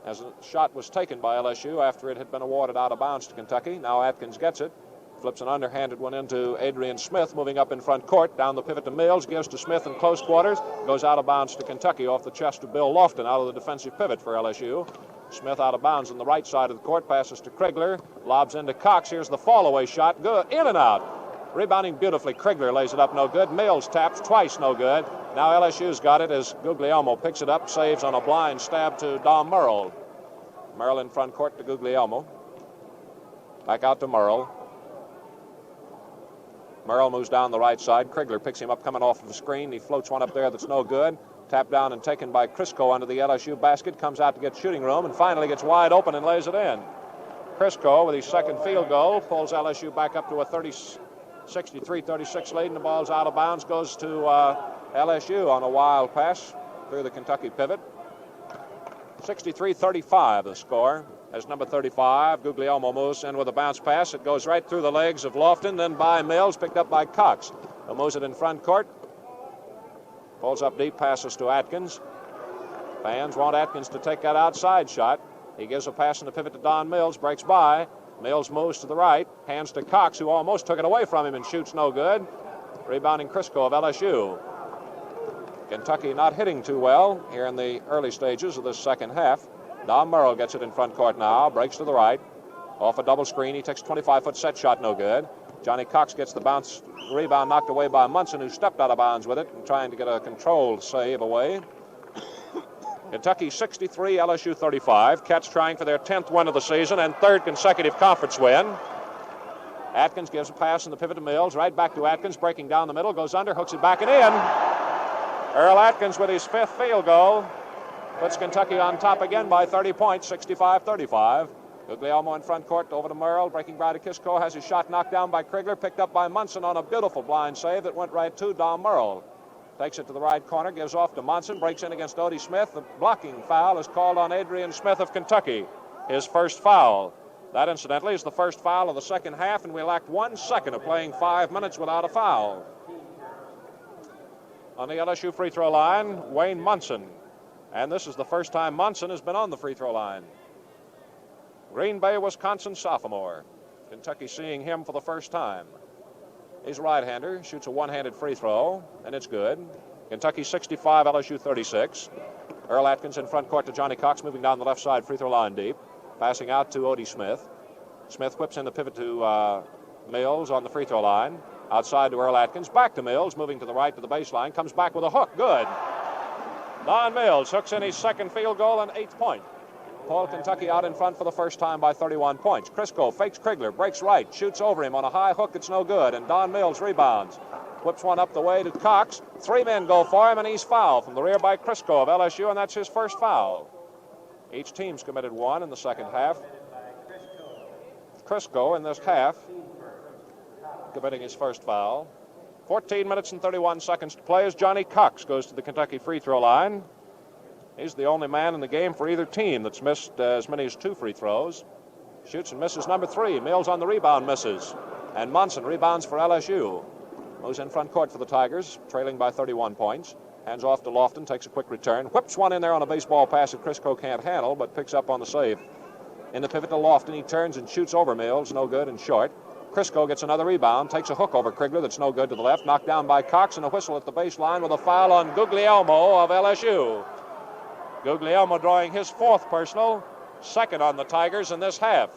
as a shot was taken by LSU after it had been awarded out of bounds to Kentucky. Now Atkins gets it, flips an underhanded one into Adrian Smith, moving up in front court, down the pivot to Mills, gives to Smith in close quarters, goes out of bounds to Kentucky off the chest of Bill Lofton out of the defensive pivot for LSU. Smith out of bounds on the right side of the court, passes to Krigler, lobs into Cox. Here's the fall-away shot, good, in and out. Rebounding beautifully, Krigler lays it up, no good. Mills taps twice, no good. Now LSU's got it as Guglielmo picks it up, saves on a blind stab to Dom Merle. Merle in front court to Guglielmo. Back out to Merle. Merle moves down the right side. Krigler picks him up coming off of the screen. He floats one up there that's no good. Tapped down and taken by Crisco under the LSU basket. Comes out to get shooting room and finally gets wide open and lays it in. Crisco with his second field goal pulls LSU back up to a 63-36 lead, and the ball's out of bounds. Goes to LSU on a wild pass through the Kentucky pivot. 63-35 the score. As number 35, Guglielmo moves in with a bounce pass. It goes right through the legs of Lofton, then by Mills, picked up by Cox. He moves it in front court. Pulls up deep, passes to Atkins. Fans want Atkins to take that outside shot. He gives a pass in the pivot to Don Mills, breaks by. Mills moves to the right, hands to Cox, who almost took it away from him and shoots no good. Rebounding Crisco of LSU. Kentucky not hitting too well here in the early stages of this second half. Dom Merle gets it in front court now, breaks to the right. Off a double screen, he takes a 25-foot set shot, no good. Johnny Cox gets the bounce rebound knocked away by Munson, who stepped out of bounds with it and trying to get a controlled save away. Kentucky 63, LSU 35. Cats trying for their 10th win of the season and third consecutive conference win. Atkins gives a pass in the pivot to Mills, right back to Atkins, breaking down the middle, goes under, hooks it back and in. Earl Atkins with his 5th field goal puts Kentucky on top again by 30 points, 65-35. Guglielmo in front court, over to Merle, breaking by to Crisco, has his shot knocked down by Krigler, picked up by Munson on a beautiful blind save that went right to Dom Merle. Takes it to the right corner, gives off to Munson, breaks in against Odie Smith. The blocking foul is called on Adrian Smith of Kentucky, his first foul. That, incidentally, is the first foul of the second half, and we lacked 1 second of playing 5 minutes without a foul. On the LSU free throw line, Wayne Munson. And this is the first time Munson has been on the free throw line. Green Bay, Wisconsin sophomore. Kentucky seeing him for the first time. He's a right-hander, shoots a one-handed free throw, and it's good. Kentucky 65, LSU 36. Earl Atkins in front court to Johnny Cox, moving down the left side, free throw line deep. Passing out to Odie Smith. Smith whips in the pivot to Mills on the free throw line. Outside to Earl Atkins, back to Mills, moving to the right to the baseline, comes back with a hook, good. Don Mills hooks in his second field goal and 8th point. Paul Kentucky out in front for the first time by 31 points. Crisco fakes Krigler, breaks right, shoots over him on a high hook, it's no good, and Don Mills rebounds. Whips one up the way to Cox. 3 men go for him, and he's fouled from the rear by Crisco of LSU, and that's his first foul. Each team's committed 1 in the second half. Crisco in this half committing his first foul. 14 minutes and 31 seconds to play as Johnny Cox goes to the Kentucky free throw line. He's the only man in the game for either team that's missed as many as 2 free throws. Shoots and misses number 3. Mills on the rebound, misses. And Munson rebounds for LSU. Moves in front court for the Tigers, trailing by 31 points. Hands off to Lofton, takes a quick return. Whips one in there on a baseball pass that Crisco can't handle, but picks up on the save. In the pivot to Lofton, he turns and shoots over Mills, no good and short. Crisco gets another rebound, takes a hook over Krigler that's no good to the left, knocked down by Cox, and a whistle at the baseline with a foul on Guglielmo of LSU. Guglielmo drawing his 4th personal, 2nd on the Tigers in this half.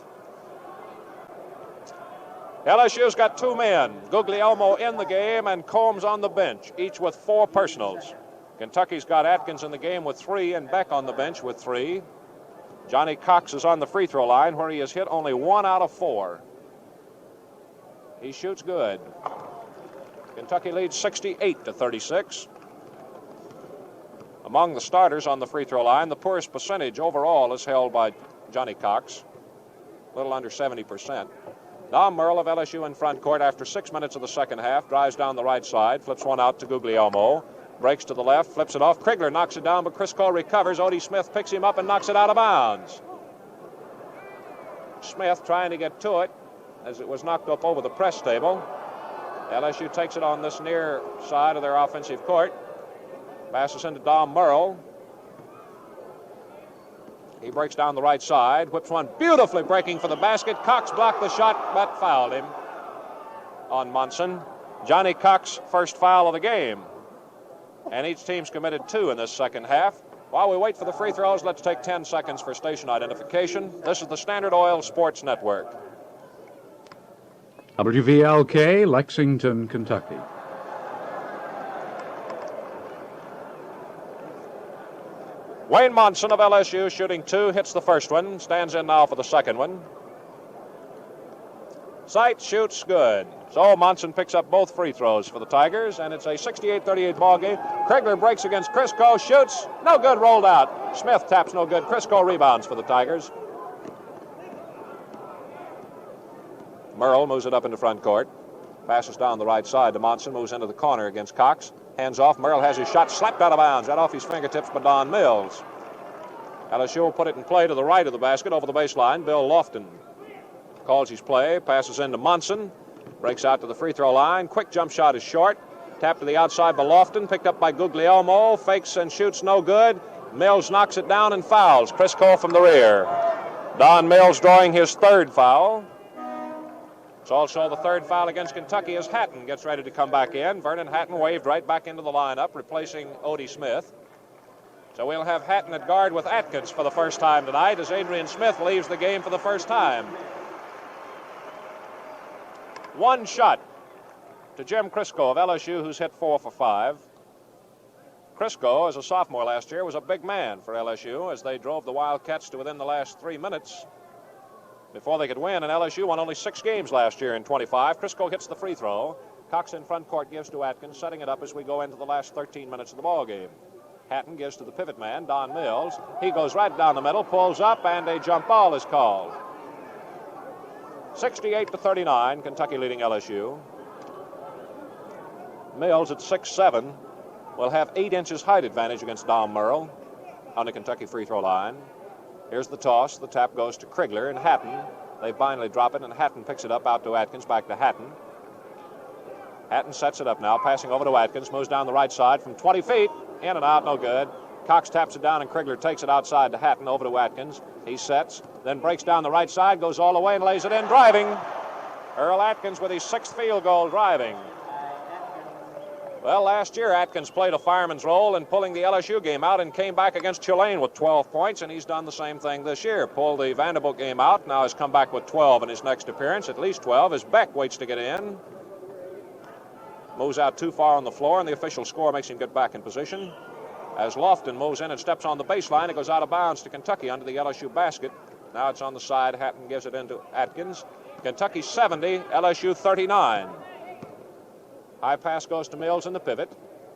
LSU's got 2 men, Guglielmo in the game and Combs on the bench, each with 4 personals. Kentucky's got Atkins in the game with 3 and Beck on the bench with 3. Johnny Cox is on the free throw line where he has hit only 1 out of 4. He shoots good. Kentucky leads 68-36. A Among the starters on the free throw line, the poorest percentage overall is held by Johnny Cox, a little under 70%. Dom Merle of LSU in front court after 6 minutes of the second half, drives down the right side, flips one out to Guglielmo, breaks to the left, flips it off. Krigler knocks it down, but Crisco recovers. Odie Smith picks him up and knocks it out of bounds. Smith trying to get to it as it was knocked up over the press table. LSU takes it on this near side of their offensive court. Passes into Dom Merle. He breaks down the right side, whips one beautifully breaking for the basket. Cox blocked the shot, but fouled him on Monson. Johnny Cox, first foul of the game. And each team's committed 2 in this second half. While we wait for the free throws, let's take 10 seconds for station identification. This is the Standard Oil Sports Network. WVLK, Lexington, Kentucky. Wayne Monson of LSU shooting 2, hits the first one, stands in now for the second one. Sight shoots good. So Monson picks up both free throws for the Tigers, and it's a 68-38 ball game. Krigler breaks against Crisco, shoots, no good, rolled out. Smith taps, no good. Crisco rebounds for the Tigers. Merle moves it up into front court. Passes down the right side to Monson, moves into the corner against Cox. Hands off. Merle has his shot slapped out of bounds, right off his fingertips by Don Mills. LSU will put it in play to the right of the basket over the baseline. Bill Lofton calls his play, passes into Monson, breaks out to the free throw line. Quick jump shot is short. Tap to the outside by Lofton, picked up by Guglielmo. Fakes and shoots, no good. Mills knocks it down and fouls. Crisco from the rear. Don Mills drawing his third foul. It's also the third foul against Kentucky as Hatton gets ready to come back in. Vernon Hatton waved right back into the lineup, replacing Odie Smith. So we'll have Hatton at guard with Atkins for the first time tonight as Adrian Smith leaves the game for the first time. One shot to Jim Crisco of LSU, who's hit 4 for 5. Crisco, as a sophomore last year, was a big man for LSU as they drove the Wildcats to within the last 3 minutes before they could win, and LSU won only 6 games last year in 25. Crisco hits the free throw. Cox in front court gives to Atkins, setting it up as we go into the last 13 minutes of the ball game. Hatton gives to the pivot man, Don Mills. He goes right down the middle, pulls up, and a jump ball is called. 68-39, Kentucky leading LSU. Mills at 6'7", will have 8 inches height advantage against Dom Merle on the Kentucky free throw line. Here's the toss. The tap goes to Krigler and Hatton. They finally drop it, and Hatton picks it up out to Atkins, back to Hatton. Hatton sets it up now, passing over to Atkins, moves down the right side from 20 feet. In and out, no good. Cox taps it down, and Krigler takes it outside to Hatton, over to Atkins. He sets, then breaks down the right side, goes all the way and lays it in, driving. Earl Atkins with his 6th field goal, driving. Well, last year Atkins played a fireman's role in pulling the LSU game out and came back against Tulane with 12 points, and he's done the same thing this year. Pulled the Vanderbilt game out, now has come back with 12 in his next appearance, at least 12, as Beck waits to get in. Moves out too far on the floor, and the official score makes him get back in position. As Lofton moves in and steps on the baseline, it goes out of bounds to Kentucky under the LSU basket. Now it's on the side. Hatton gives it into Atkins. Kentucky 70, LSU 39. High pass goes to Mills in the pivot.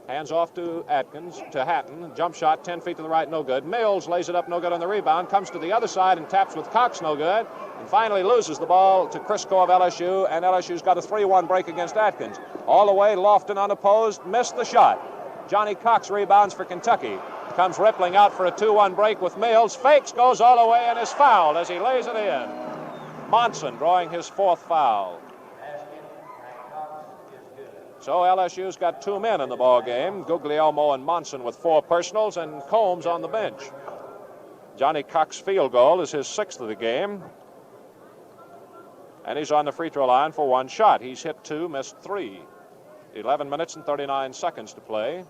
Hands off to Atkins, to Hatton. Jump shot, 10 feet to the right, no good. Mills lays it up, no good on the rebound. Comes to the other side and taps with Cox, no good. And finally loses the ball to Crisco of LSU, and LSU's got a 3-1 break against Atkins. All the way, Lofton unopposed, missed the shot. Johnny Cox rebounds for Kentucky. Comes rippling out for a 2-1 break with Mills. Fakes, goes all the way, and is fouled as he lays it in. Monson drawing his 4th foul. So LSU's got 2 men in the ball game, Guglielmo and Monson with 4 personals, and Combs on the bench. Johnny Cox field goal is his 6th of the game, and he's on the free throw line for 1 shot. He's hit 2, missed 3. 11 minutes and 39 seconds to play.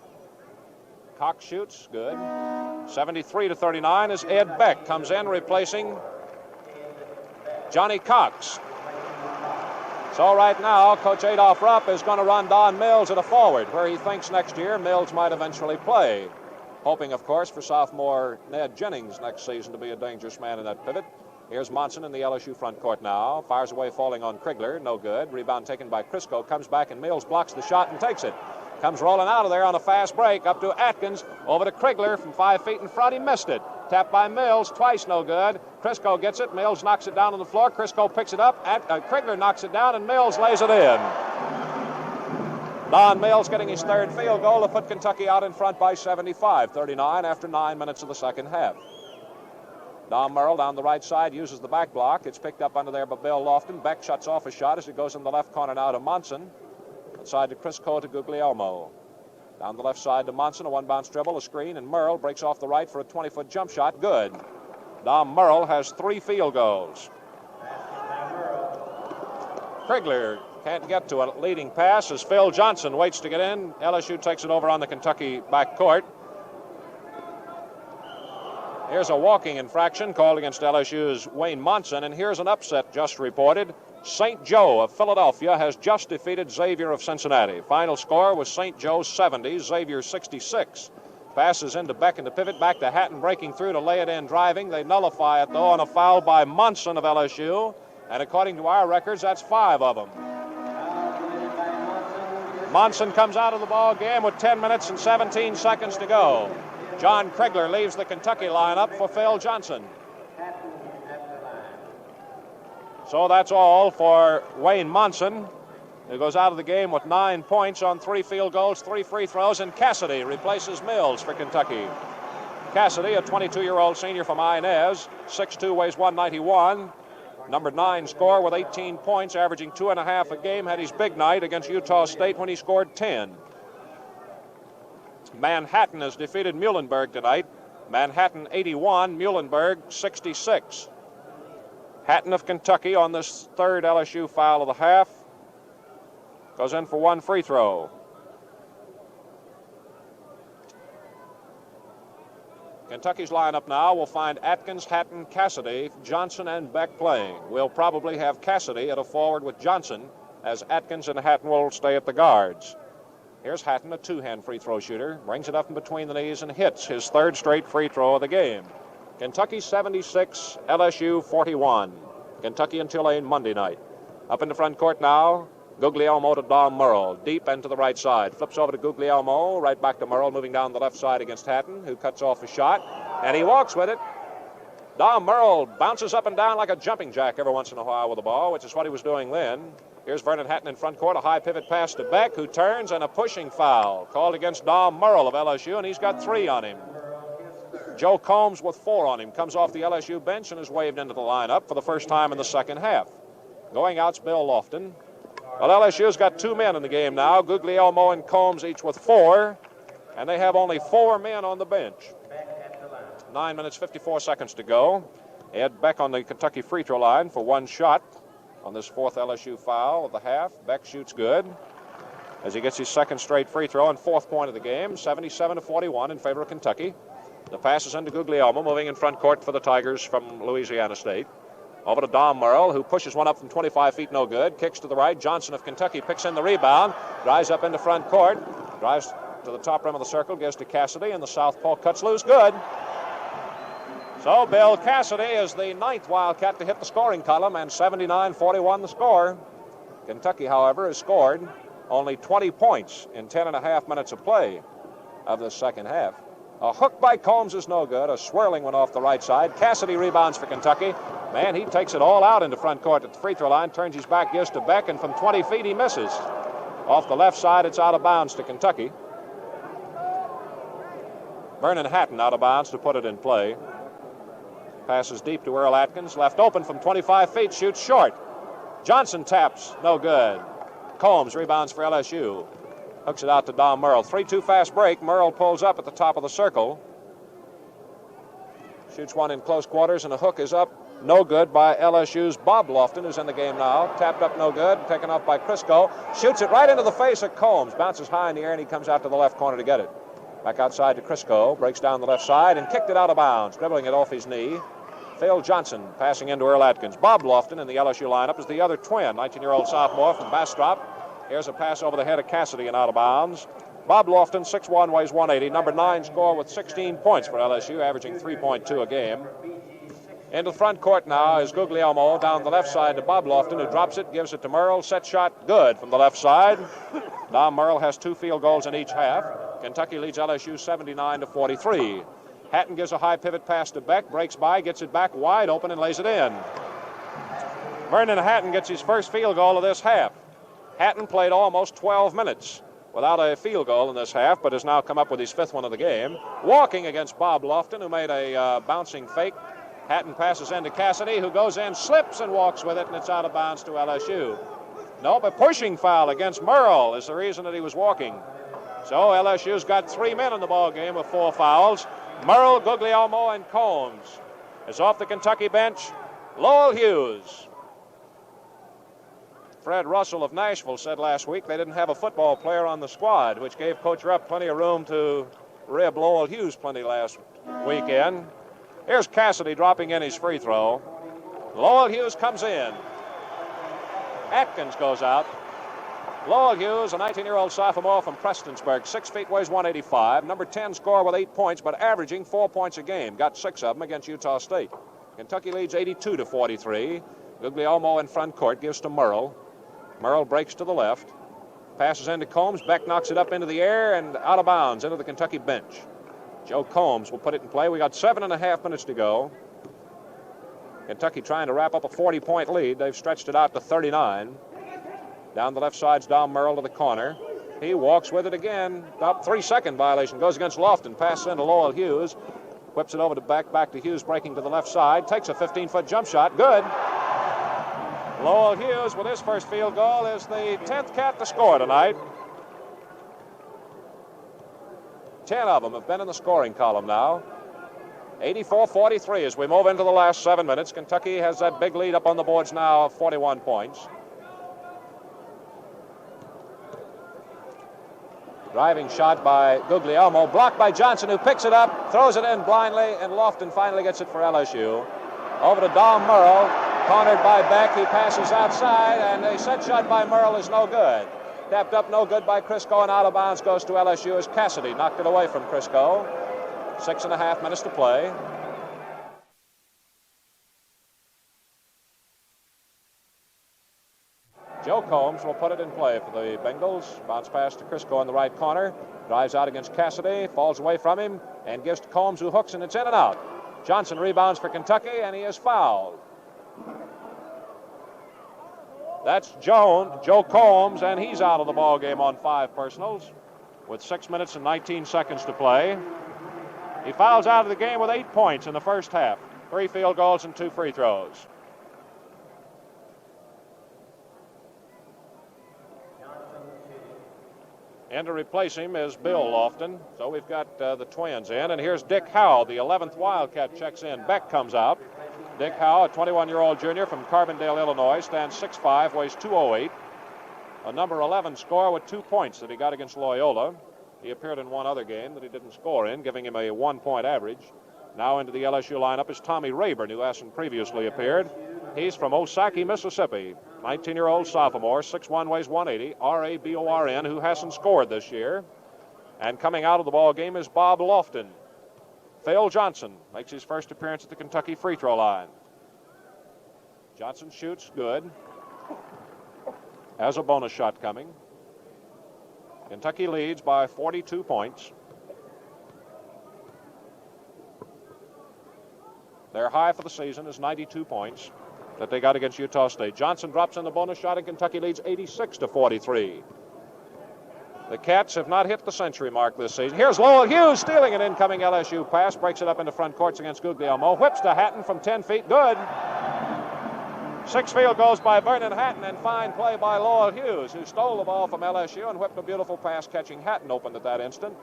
Cox shoots, good. 73-39 as Ed Beck comes in, replacing Johnny Cox. So right now, Coach Adolph Rupp is going to run Don Mills at a forward, where he thinks next year Mills might eventually play. Hoping, of course, for sophomore Ned Jennings next season to be a dangerous man in that pivot. Here's Monson in the LSU front court now. Fires away, falling on Krigler, no good. Rebound taken by Crisco, comes back, and Mills blocks the shot and takes it. Comes rolling out of there on a fast break. Up to Atkins. Over to Krigler from 5 feet in front. He missed it. Tapped by Mills. Twice no good. Crisco gets it. Mills knocks it down on the floor. Crisco picks it up. Krigler knocks it down, and Mills lays it in. Don Mills getting his third field goal to put Kentucky out in front by 75-39 after 9 minutes of the second half. Don Merle down the right side uses the back block. It's picked up under there by Bill Lofton. Beck shuts off a shot as it goes in the left corner now to Monson. Outside to Crisco to Guglielmo. Down the left side to Monson, a one-bounce dribble, a screen, and Merle breaks off the right for a 20-foot jump shot. Good. Don Merle has 3 field goals. Krigler can't get to a leading pass as Phil Johnson waits to get in. LSU takes it over on the Kentucky backcourt. Here's a walking infraction called against LSU's Wayne Monson, and here's an upset just reported. St. Joe of Philadelphia has just defeated Xavier of Cincinnati. Final score was St. Joe 70, Xavier 66. Passes into Beck and the pivot, back to Hatton, breaking through to lay it in, driving. They nullify it, though, on a foul by Monson of LSU. And according to our records, that's 5 of them. Monson comes out of the ball game with 10 minutes and 17 seconds to go. John Krigler leaves the Kentucky lineup for Phil Johnson. So that's all for Wayne Monson, who goes out of the game with 9 points on 3 field goals, 3 free throws, and Cassidy replaces Mills for Kentucky. Cassidy, a 22-year-old senior from Inez, 6'2", weighs 191. Number 9 scorer with 18 points, averaging 2.5 a game, had his big night against Utah State when he scored 10. Manhattan has defeated Muhlenberg tonight. Manhattan 81, Muhlenberg 66. Hatton of Kentucky on this third LSU foul of the half goes in for 1 free throw. Kentucky's lineup now will find Atkins, Hatton, Cassidy, Johnson, and Beck playing. We'll probably have Cassidy at a forward with Johnson, as Atkins and Hatton will stay at the guards. Here's Hatton, a 2-hand free throw shooter, brings it up in between the knees and hits his 3rd straight free throw of the game. Kentucky 76, LSU 41. Kentucky and Tulane Monday night. Up in the front court now, Guglielmo to Don Merle, deep and to the right side. Flips over to Guglielmo, right back to Merle, moving down the left side against Hatton, who cuts off a shot, and he walks with it. Don Merle bounces up and down like a jumping jack every once in a while with the ball, which is what he was doing then. Here's Vernon Hatton in front court, a high pivot pass to Beck, who turns, and a pushing foul called against Don Merle of LSU, and he's got 3 on him. Joe Combs with 4 on him comes off the LSU bench and is waved into the lineup for the first time in the second half. Going out's Bill Lofton. Well, LSU's got 2 men in the game now, Guglielmo and Combs each with 4, and they have only 4 men on the bench. 9 minutes, 54 seconds to go. Ed Beck on the Kentucky free throw line for 1 shot on this 4th LSU foul of the half. Beck shoots good as he gets his 2nd straight free throw and 4th point of the game, 77-41 in favor of Kentucky. The pass is into Guglielmo, moving in front court for the Tigers from Louisiana State. Over to Don Merle, who pushes one up from 25 feet, no good. Kicks to the right. Johnson of Kentucky picks in the rebound. Drives up into front court. Drives to the top rim of the circle. Gives to Cassidy, and the southpaw cuts loose. Good. So Bill Cassidy is the 9th Wildcat to hit the scoring column, and 79-41 the score. Kentucky, however, has scored only 20 points in 10.5 minutes of play of the second half. A hook by Combs is no good. A swirling one off the right side. Cassidy rebounds for Kentucky. Man, he takes it all out into front court at the free throw line, turns his back, gives to Beck, and from 20 feet he misses. Off the left side, it's out of bounds to Kentucky. Vernon Hatton out of bounds to put it in play. Passes deep to Earl Atkins, left open from 25 feet, shoots short. Johnson taps, no good. Combs rebounds for LSU. Hooks it out to Don Merle. 3-2 fast break. Merle pulls up at the top of the circle. Shoots one in close quarters, and a hook is up. No good by LSU's Bob Lofton, who's in the game now. Tapped up, no good. Taken off by Crisco. Shoots it right into the face of Combs. Bounces high in the air, and he comes out to the left corner to get it. Back outside to Crisco. Breaks down the left side and kicked it out of bounds, dribbling it off his knee. Phil Johnson passing into Earl Atkins. Bob Lofton in the LSU lineup is the other twin, 19-year-old sophomore from Bastrop. Here's a pass over the head of Cassidy and out of bounds. Bob Lofton, 6'1", weighs 180. Number 9 score with 16 points for LSU, averaging 3.2 a game. Into the front court now is Guglielmo down the left side to Bob Lofton, who drops it, gives it to Merle. Set shot good from the left side. Dom Merle has 2 field goals in each half. Kentucky leads LSU 79-43. Hatton gives a high pivot pass to Beck, breaks by, gets it back wide open, and lays it in. Vernon Hatton gets his first field goal of this half. Hatton played almost 12 minutes without a field goal in this half, but has now come up with his 5th one of the game. Walking against Bob Lofton, who made a bouncing fake. Hatton passes in to Cassidy, who goes in, slips, and walks with it, and it's out of bounds to LSU. Nope, a pushing foul against Merle is the reason that he was walking. So LSU's got 3 men in the ball game with 4 fouls. Merle, Guglielmo, and Combs. Is off the Kentucky bench, Lowell Hughes. Fred Russell of Nashville said last week they didn't have a football player on the squad, which gave Coach Rupp plenty of room to rib Lowell Hughes plenty last weekend. Here's Cassidy dropping in his free throw. Lowell Hughes comes in. Atkins goes out. Lowell Hughes, a 19-year-old sophomore from Prestonsburg, 6 feet, weighs 185. Number 10 scorer with 8 points, but averaging 4 points a game. Got 6 of them against Utah State. Kentucky leads 82-43. Guglielmo in front court gives to Merle. Merle breaks to the left. Passes into Combs. Beck knocks it up into the air and out of bounds into the Kentucky bench. Joe Combs will put it in play. We got 7.5 minutes to go. Kentucky trying to wrap up a 40-point lead. They've stretched it out to 39. Down the left side's Dom Merle to the corner. He walks with it again. About 3-second violation. Goes against Lofton. Passes into Lowell Hughes. Whips it over to Beck. Back to Hughes, breaking to the left side. Takes a 15-foot jump shot. Good. Lowell Hughes with his first field goal is the 10th cat to score tonight. 10 of them have been in the scoring column now. 84-43 as we move into the last 7 minutes. Kentucky has that big lead up on the boards now of 41 points. Driving shot by Guglielmo, blocked by Johnson, who picks it up, throws it in blindly, and Lofton finally gets it for LSU. Over to Dom Merle, cornered by Beck. He passes outside, and a set shot by Merle is no good. Tapped up, no good by Crisco, and out of bounds goes to LSU as Cassidy knocked it away from Crisco. 6.5 minutes to play. Joe Combs will put it in play for the Bengals. Bounce pass to Crisco in the right corner. Drives out against Cassidy, falls away from him, and gives to Combs, who hooks, and it's in and out. Johnson rebounds for Kentucky, and he is fouled. That's Joe Combs, and he's out of the ball game on 5 personals with 6 minutes and 19 seconds to play. He fouls out of the game with 8 points in the first half. 3 field goals and 2 free throws. And to replace him is Bill Lofton. So we've got the twins in. And here's Dick Howe, the 11th Wildcat, checks in. Beck comes out. Dick Howe, a 21-year-old junior from Carbondale, Illinois, stands 6'5", weighs 208. A number 11 scorer with 2 points that he got against Loyola. He appeared in one other game that he didn't score in, giving him a 1-point average. Now into the LSU lineup is Tommy Rayburn, who hasn't previously appeared. He's from Osaki, Mississippi. 19-year-old sophomore, 6'1", weighs 180. R-A-B-O-R-N, who hasn't scored this year. And coming out of the ball game is Bob Lofton. Phil Johnson makes his first appearance at the Kentucky free throw line. Johnson shoots good. Has a bonus shot coming. Kentucky leads by 42 points. Their high for the season is 92 points that they got against Utah State. Johnson drops in the bonus shot, and Kentucky leads 86-43. The Cats have not hit the century mark this season. Here's Lowell Hughes stealing an incoming LSU pass, breaks it up into front courts against Guglielmo, whips to Hatton from 10 feet, good. 6 field goals by Vernon Hatton, and fine play by Lowell Hughes, who stole the ball from LSU and whipped a beautiful pass, catching Hatton open at that instant.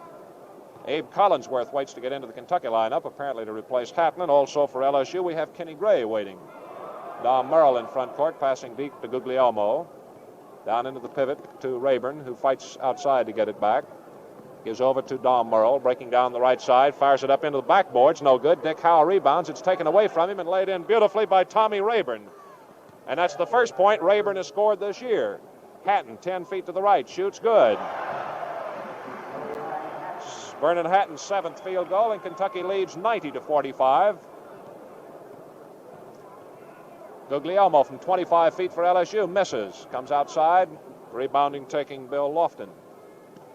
Abe Collinsworth waits to get into the Kentucky lineup, apparently to replace Hatton, and also for LSU we have Kenny Gray waiting. Dom Merle in front court, passing deep to Guglielmo. Down into the pivot to Rayburn, who fights outside to get it back. Gives over to Dom Merle, breaking down the right side, fires it up into the backboards, no good. Dick Howe rebounds, it's taken away from him and laid in beautifully by Tommy Rayburn. And that's the first point Rayburn has scored this year. Hatton, 10 feet to the right, shoots good. Vernon Hatton's 7th field goal, and Kentucky leads 90-45. Guglielmo from 25 feet for LSU misses. Comes outside, Rebounding, taking Bill Lofton.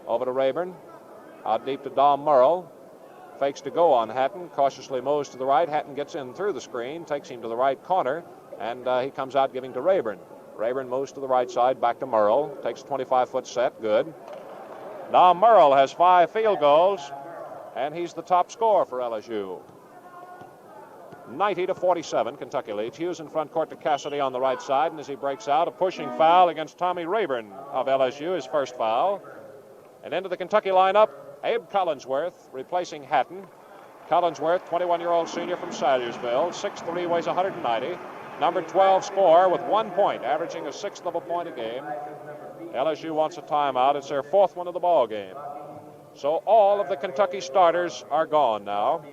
Over to Rayburn. Out deep to Dom Murrow. Fakes to go on Hatton. Cautiously moves to the right. Hatton gets in through the screen. Takes him to the right corner. And he comes out giving to Rayburn. Rayburn moves to the right side. Back to Murrow. Takes a 25-foot set. Good. Dom Murrow has 5 field goals. And he's the top scorer for LSU. 90-47, Kentucky leads. Hughes in front court to Cassidy on the right side. And as he breaks out, a pushing foul against Tommy Rayburn of LSU, his first foul. And into the Kentucky lineup, Abe Collinsworth replacing Hatton. Collinsworth, 21-year-old senior from Salyersville, 6'3", weighs 190. Number 12 scorer with 1 point, averaging a sixth of a point a game. LSU wants a timeout. It's their 4th one of the ball game. So all of the Kentucky starters are gone now.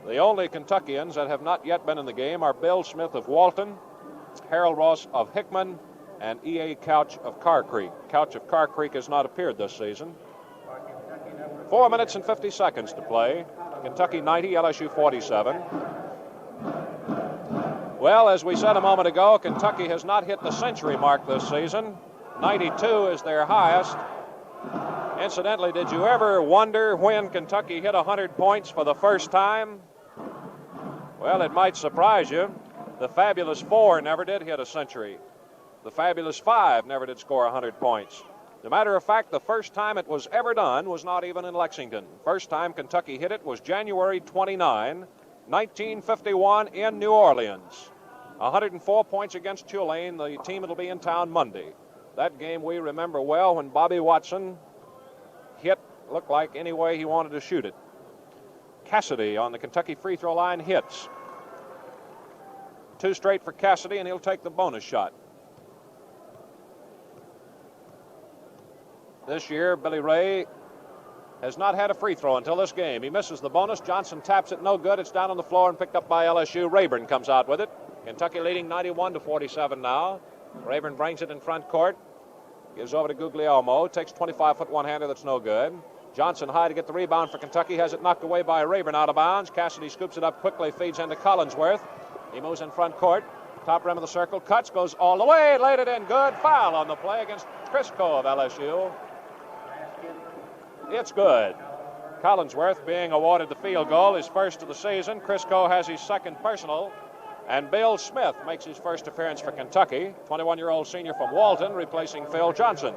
The only Kentuckians that have not yet been in the game are Bill Smith of Walton, Harold Ross of Hickman, and E.A. Couch of Car Creek. Couch of Car Creek has not appeared this season. 4 minutes and 50 seconds to play. Kentucky 90, LSU 47. Well, as we said a moment ago, Kentucky has not hit the century mark this season. 92 is their highest. Incidentally, did you ever wonder when Kentucky hit 100 points for the first time? Well, it might surprise you. The Fabulous Four never did hit a century. The Fabulous Five never did score 100 points. As a matter of fact, the first time it was ever done was not even in Lexington. First time Kentucky hit it was January 29, 1951 in New Orleans. 104 points against Tulane, the team that'll be in town Monday. That game we remember well when Bobby Watson hit, looked like any way he wanted to shoot it. Cassidy on the Kentucky free throw line hits. 2 straight for Cassidy, and he'll take the bonus shot. This year, Billy Ray has not had a free throw until this game. He misses the bonus. Johnson taps it, no good. It's down on the floor and picked up by LSU. Rayburn comes out with it. Kentucky leading 91-47 now. Rayburn brings it in front court. Gives over to Guglielmo. Takes 25-foot one-hander that's no good. Johnson high to get the rebound for Kentucky. Has it knocked away by Rayburn out of bounds. Cassidy scoops it up quickly, feeds into Collinsworth. He moves in front court. Top rim of the circle. Cuts, goes all the way. Laid it in good. Foul on the play against Crisco of LSU. It's good. Collinsworth being awarded the field goal, his first of the season. Crisco has his second personal. And Bill Smith makes his first appearance for Kentucky. 21-year-old senior from Walton, replacing Phil Johnson.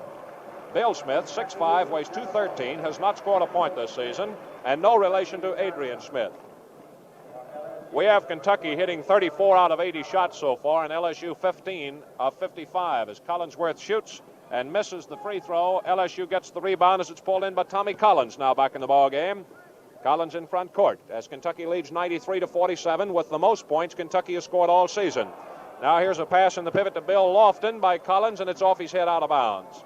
Bill Smith, 6'5", weighs 213, has not scored a point this season, and no relation to Adrian Smith. We have Kentucky hitting 34 out of 80 shots so far, and LSU 15 of 55. As Collinsworth shoots and misses the free throw, LSU gets the rebound as it's pulled in by Tommy Collins, now back in the ball game. Collins in front court as Kentucky leads 93-47 with the most points Kentucky has scored all season. Now here's a pass in the pivot to Bill Lofton by Collins, and it's off his head out of bounds.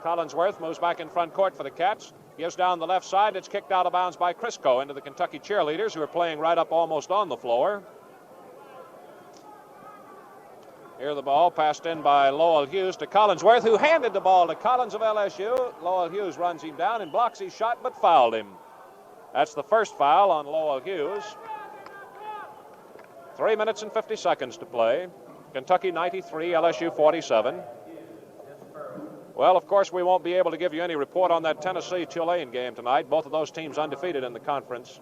Collinsworth moves back in front court for the Cats. Gives down the left side. It's kicked out of bounds by Crisco into the Kentucky cheerleaders, who are playing right up almost on the floor. Here the ball passed in by Lowell Hughes to Collinsworth, who handed the ball to Collins of LSU. Lowell Hughes runs him down and blocks his shot, but fouled him. That's the first foul on Lowell Hughes. 3 minutes and 50 seconds to play. Kentucky 93, LSU 47. Well, of course, we won't be able to give you any report on that Tennessee-Tulane game tonight. Both of those teams undefeated in the conference.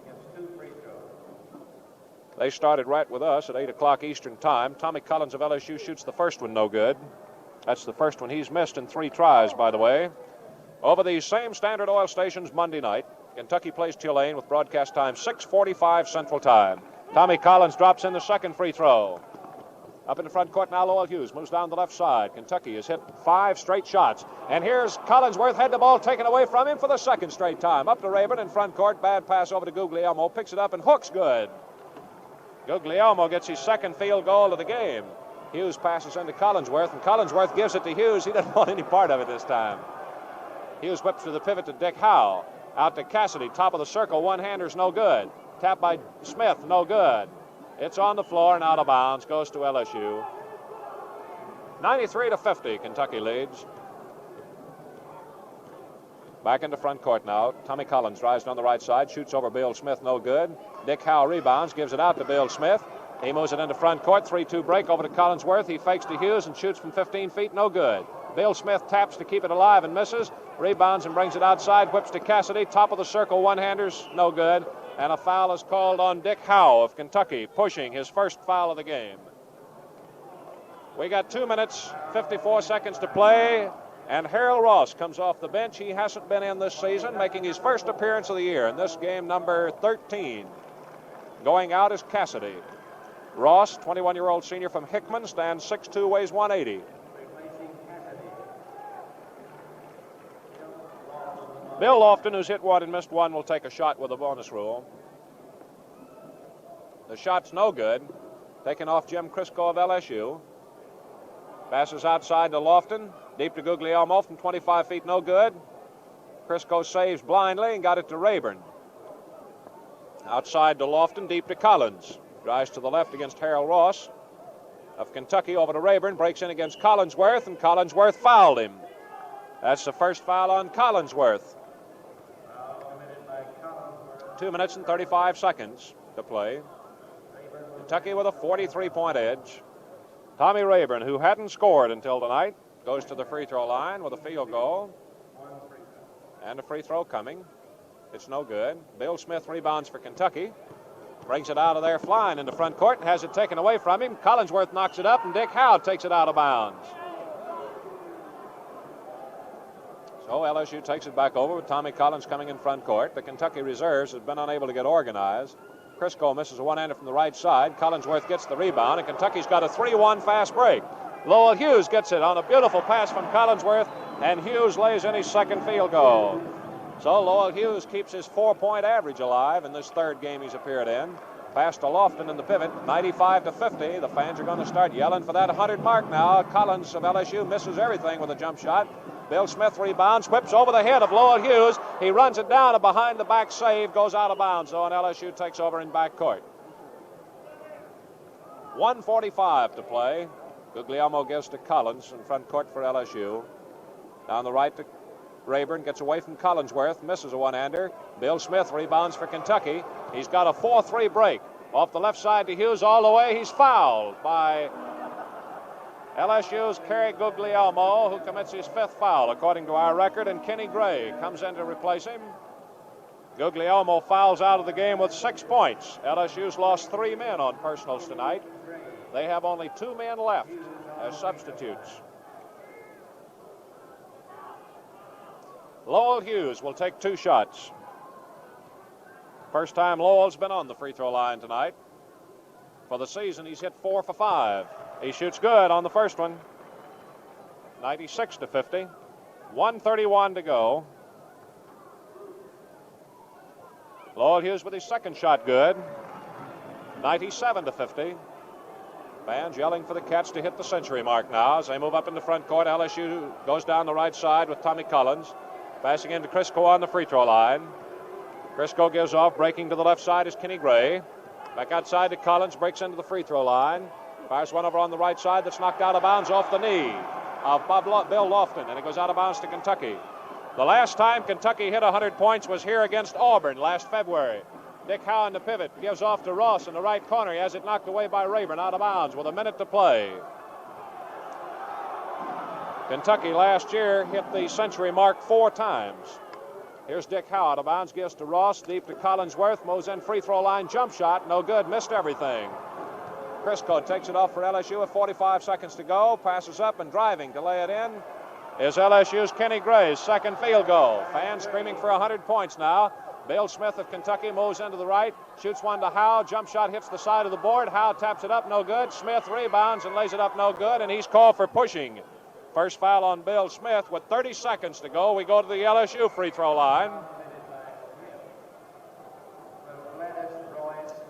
They started right with us at 8 o'clock Eastern time. Tommy Collins of LSU shoots the first one no good. That's the first one he's missed in 3 tries, by the way. Over these same Standard Oil stations Monday night, Kentucky plays Tulane with broadcast time 6:45 Central Time. Tommy Collins drops in the second free throw. Up in the front court now, Lowell Hughes moves down the left side. Kentucky has hit 5 straight shots. And here's Collinsworth, had the ball taken away from him for the second straight time. Up to Rayburn in front court. Bad pass over to Guglielmo. Picks it up and hooks good. Guglielmo gets his second field goal of the game. Hughes passes into Collinsworth, and Collinsworth gives it to Hughes. He doesn't want any part of it this time. Hughes whips to the pivot to Dick Howe. Out to Cassidy, top of the circle. One-hander's no good. Tap by Smith, no good. It's on the floor and out of bounds. Goes to LSU. 93-50, Kentucky leads. Back into front court now. Tommy Collins drives down the right side, shoots over Bill Smith, no good. Dick Howe rebounds, gives it out to Bill Smith. He moves it into front court. 3-2 break over to Collinsworth. He fakes to Hughes and shoots from 15 feet. No good. Bill Smith taps to keep it alive and misses. Rebounds and brings it outside. Whips to Cassidy. Top of the circle. One-handers. No good. And a foul is called on Dick Howe of Kentucky, pushing his first foul of the game. We got 2 minutes, 54 seconds to play. And Harold Ross comes off the bench. He hasn't been in this season, making his first appearance of the year in this game, number 13. Going out is Cassidy. Ross, 21-year-old senior from Hickman, stands 6'2", weighs 180. Bill Lofton, who's hit one and missed one, will take a shot with a bonus rule. The shot's no good. Taken off Jim Crisco of LSU. Passes outside to Lofton. Deep to Guglielmo from 25 feet, no good. Crisco saves blindly and got it to Rayburn. Outside to Lofton, deep to Collins. Drives to the left against Harold Ross of Kentucky, over to Rayburn. Breaks in against Collinsworth, and Collinsworth fouled him. That's the first foul on Collinsworth. 2 minutes and 35 seconds to play. Kentucky with a 43-point edge. Tommy Rayburn, who hadn't scored until tonight, goes to the free throw line with a field goal. And a free throw coming. It's no good. Bill Smith rebounds for Kentucky. Brings it out of there flying into front court and has it taken away from him. Collinsworth knocks it up and Dick Howe takes it out of bounds. So LSU takes it back over with Tommy Collins coming in front court. The Kentucky reserves have been unable to get organized. Crisco misses a one-hander from the right side. Collinsworth gets the rebound, and Kentucky's got a 3-1 fast break. Lowell Hughes gets it on a beautiful pass from Collinsworth, and Hughes lays in his second field goal. So Lowell Hughes keeps his 4-point average alive in this third game he's appeared in. Pass to Lofton in the pivot, 95-50. The fans are going to start yelling for that 100 mark now. Collins of LSU misses everything with a jump shot. Bill Smith rebounds, whips over the head of Lowell Hughes. He runs it down, a behind-the-back save, goes out of bounds, though, and LSU takes over in backcourt. 1:45 to play. Guglielmo gives to Collins in front court for LSU. Down the right to Rayburn, gets away from Collinsworth, misses a one-hander. Bill Smith rebounds for Kentucky. He's got a 4-3 break. Off the left side to Hughes all the way. He's fouled by LSU's Kerry Guglielmo, who commits his 5th foul, according to our record, and Kenny Gray comes in to replace him. Guglielmo fouls out of the game with 6 points. LSU's lost 3 men on personals tonight. They have only 2 men left as substitutes. Lowell Hughes will take 2 shots. First time Lowell's been on the free throw line tonight. For the season, he's hit 4 for 5. He shoots good on the first one. 96-50. 1:31 to go. Lowell Hughes with his second shot good. 97-50. Fans yelling for the Cats to hit the century mark now as they move up in the front court. LSU goes down the right side with Tommy Collins. Passing into Crisco on the free throw line. Crisco gives off. Breaking to the left side is Kenny Gray. Back outside to Collins. Breaks into the free throw line. Fires one over on the right side that's knocked out of bounds off the knee of Bill Lofton, and it goes out of bounds to Kentucky. The last time Kentucky hit 100 points was here against Auburn last February. Dick Howe in the pivot gives off to Ross in the right corner. He has it knocked away by Rayburn out of bounds with a minute to play. Kentucky last year hit the century mark 4 times. Here's Dick Howe out of bounds, gives to Ross, deep to Collinsworth. Moves in free throw line, jump shot, no good, missed everything. Crisco takes it off for LSU with 45 seconds to go. Passes up and driving to lay it in is LSU's Kenny Gray's second field goal. Fans screaming for 100 points now. Bill Smith of Kentucky moves into the right, shoots one to Howe. Jump shot hits the side of the board. Howe taps it up, no good. Smith rebounds and lays it up, no good, and he's called for pushing. First foul on Bill Smith with 30 seconds to go. We go to the LSU free throw line.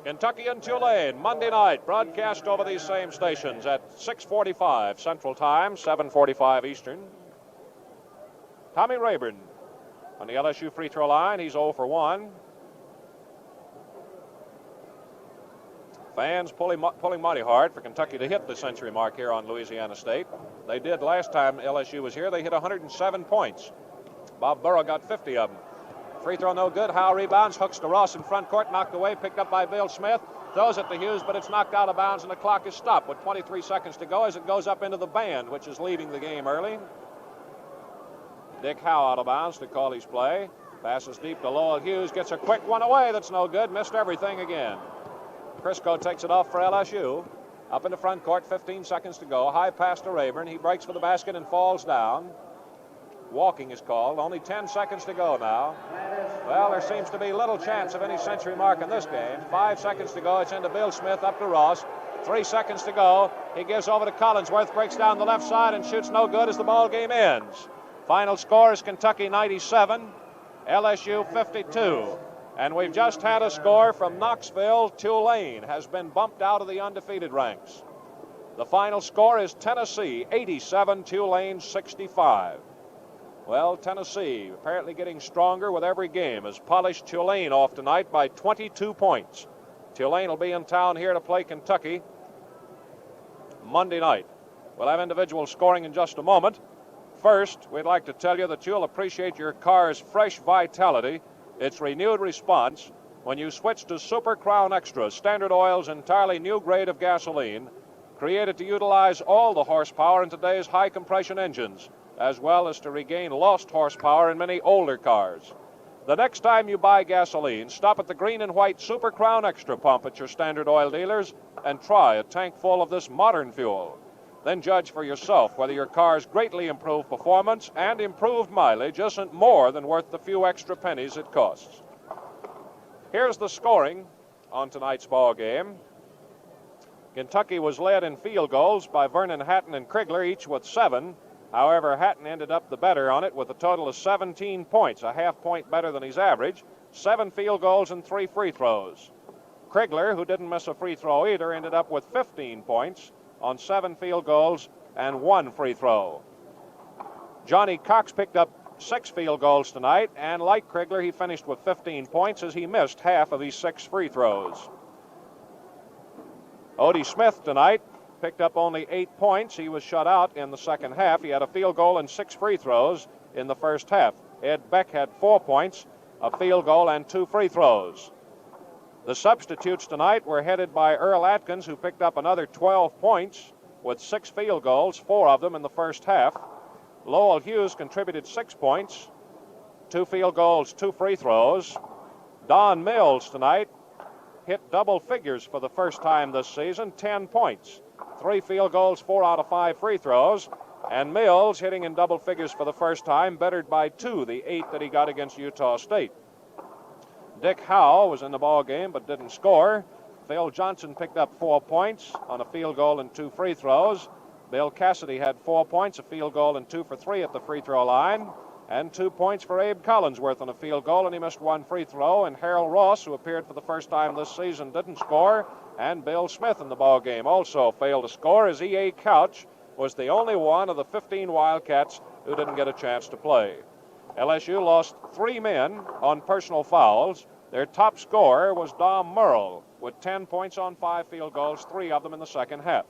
Kentucky and Tulane, Monday night, broadcast over these same stations at 6:45 Central Time, 7:45 Eastern. Tommy Rayburn on the LSU free throw line. He's 0 for 1. Fans pulling mighty hard for Kentucky to hit the century mark here on Louisiana State. They did last time LSU was here. They hit 107 points. Bob Burrow got 50 of them. Free throw no good. Howe rebounds, hooks to Ross in front court, knocked away, picked up by Bill Smith. Throws it to Hughes, but it's knocked out of bounds, and the clock is stopped with 23 seconds to go as it goes up into the band, which is leaving the game early. Dick Howe out of bounds to call his play. Passes deep to Lowell Hughes, gets a quick one away that's no good, missed everything again. Crisco takes it off for LSU. Up in the front court, 15 seconds to go. High pass to Rayburn. He breaks for the basket and falls down. Walking is called. Only 10 seconds to go now. Well, there seems to be little chance of any century mark in this game. 5 seconds to go. It's into Bill Smith, up to Ross. 3 seconds to go. He gives over to Collinsworth, breaks down the left side and shoots no good as the ball game ends. Final score is Kentucky 97, LSU 52. And we've just had a score from Knoxville. Tulane has been bumped out of the undefeated ranks. The final score is Tennessee 87, Tulane 65. Well, Tennessee apparently getting stronger with every game has polished Tulane off tonight by 22 points. Tulane will be in town here to play Kentucky Monday night. We'll have individual scoring in just a moment. First, we'd like to tell you that you'll appreciate your car's fresh vitality, its renewed response, when you switch to Super Crown Extra, Standard Oil's entirely new grade of gasoline, created to utilize all the horsepower in today's high-compression engines, as well as to regain lost horsepower in many older cars. The next time you buy gasoline, stop at the green and white Super Crown Extra pump at your Standard Oil dealers and try a tank full of this modern fuel. Then judge for yourself whether your car's greatly improved performance and improved mileage isn't more than worth the few extra pennies it costs. Here's the scoring on tonight's ball game. Kentucky was led in field goals by Vernon Hatton and Krigler, each with 7. However, Hatton ended up the better on it with a total of 17 points, a half point better than his average, 7 field goals and 3 free throws. Krigler, who didn't miss a free throw either, ended up with 15 points on 7 field goals and 1 free throw. Johnny Cox picked up 6 field goals tonight, and like Krigler, he finished with 15 points as he missed half of his 6 free throws. Odie Smith tonight picked up only 8 points. He was shut out in the second half. He had a field goal and 6 free throws in the first half. Ed Beck had 4 points, a field goal, and 2 free throws. The substitutes tonight were headed by Earl Atkins, who picked up another 12 points with 6 field goals, 4 of them in the first half. Lowell Hughes contributed 6 points, 2 field goals, 2 free throws. Don Mills tonight hit double figures for the first time this season, 10 points, 3 field goals, 4 out of 5 free throws. And Mills hitting in double figures for the first time, bettered by 2, the 8 that he got against Utah State. Dick Howe was in the ball game but didn't score. Phil Johnson picked up 4 points on a field goal and 2 free throws. Bill Cassidy had 4 points, a field goal, and 2 for 3 at the free throw line. And 2 points for Abe Collinsworth on a field goal, and he missed 1 free throw. And Harold Ross, who appeared for the first time this season, didn't score. And Bill Smith in the ball game also failed to score, as E.A. Couch was the only one of the 15 Wildcats who didn't get a chance to play. LSU lost 3 men on personal fouls. Their top scorer was Dom Merle with 10 points on 5 field goals, 3 of them in the second half.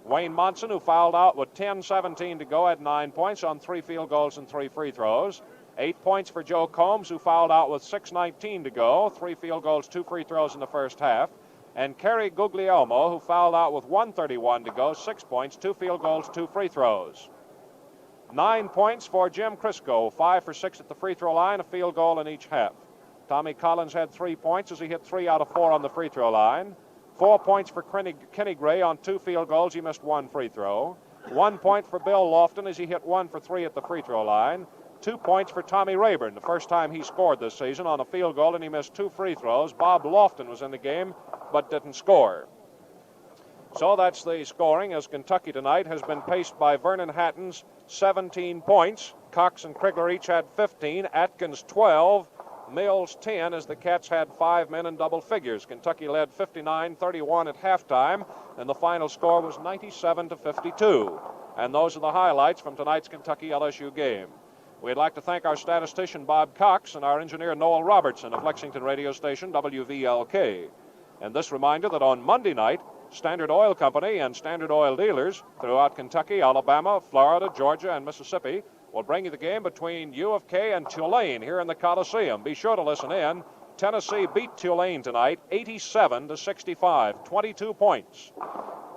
Wayne Monson, who fouled out with 10:17 to go, had 9 points on 3 field goals and 3 free throws. 8 points for Joe Combs, who fouled out with 6:19 to go, 3 field goals, 2 free throws in the first half. And Kerry Guglielmo, who fouled out with 1:31 to go, 6 points, 2 field goals, 2 free throws. 9 points for Jim Crisco, 5 for 6 at the free throw line, a field goal in each half. Tommy Collins had 3 points as he hit 3 out of 4 on the free throw line. 4 points for Kenny Gray on 2 field goals. He missed 1 free throw. 1 point for Bill Lofton as he hit 1 for 3 at the free throw line. 2 points for Tommy Rayburn, the first time he scored this season, on a field goal, and he missed 2 free throws. Bob Lofton was in the game but didn't score. So that's the scoring, as Kentucky tonight has been paced by Vernon Hatton's 17 points. Cox and Krigler each had 15, Atkins 12, Mills 10, as the Cats had 5 men in double figures. Kentucky led 59-31 at halftime, and the final score was 97-52. And those are the highlights from tonight's Kentucky-LSU game. We'd like to thank our statistician Bob Cox and our engineer Noel Robertson of Lexington radio station WVLK. And this reminder that on Monday night, Standard Oil Company and Standard Oil dealers throughout Kentucky, Alabama, Florida, Georgia, and Mississippi We'll bring you the game between U of K and Tulane here in the Coliseum. Be sure to listen in. Tennessee beat Tulane tonight 87-65, 22 points.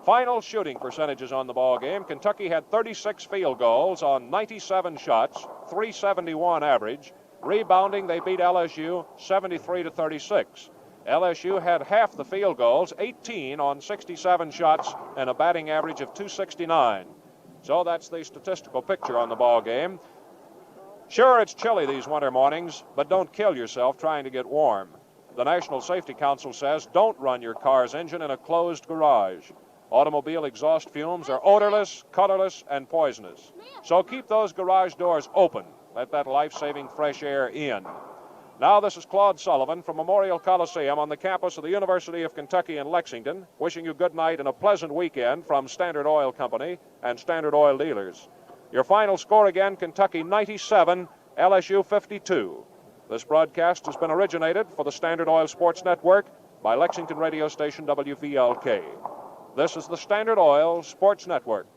Final shooting percentages on the ball game. Kentucky had 36 field goals on 97 shots, 371 average. Rebounding, they beat LSU 73-36. LSU had half the field goals, 18 on 67 shots, and a batting average of 269. So that's the statistical picture on the ball game. Sure, it's chilly these winter mornings, but don't kill yourself trying to get warm. The National Safety Council says don't run your car's engine in a closed garage. Automobile exhaust fumes are odorless, colorless, and poisonous. So keep those garage doors open. Let that life-saving fresh air in. Now this is Claude Sullivan from Memorial Coliseum on the campus of the University of Kentucky in Lexington, wishing you good night and a pleasant weekend from Standard Oil Company and Standard Oil dealers. Your final score again, Kentucky 97, LSU 52. This broadcast has been originated for the Standard Oil Sports Network by Lexington radio station WVLK. This is the Standard Oil Sports Network.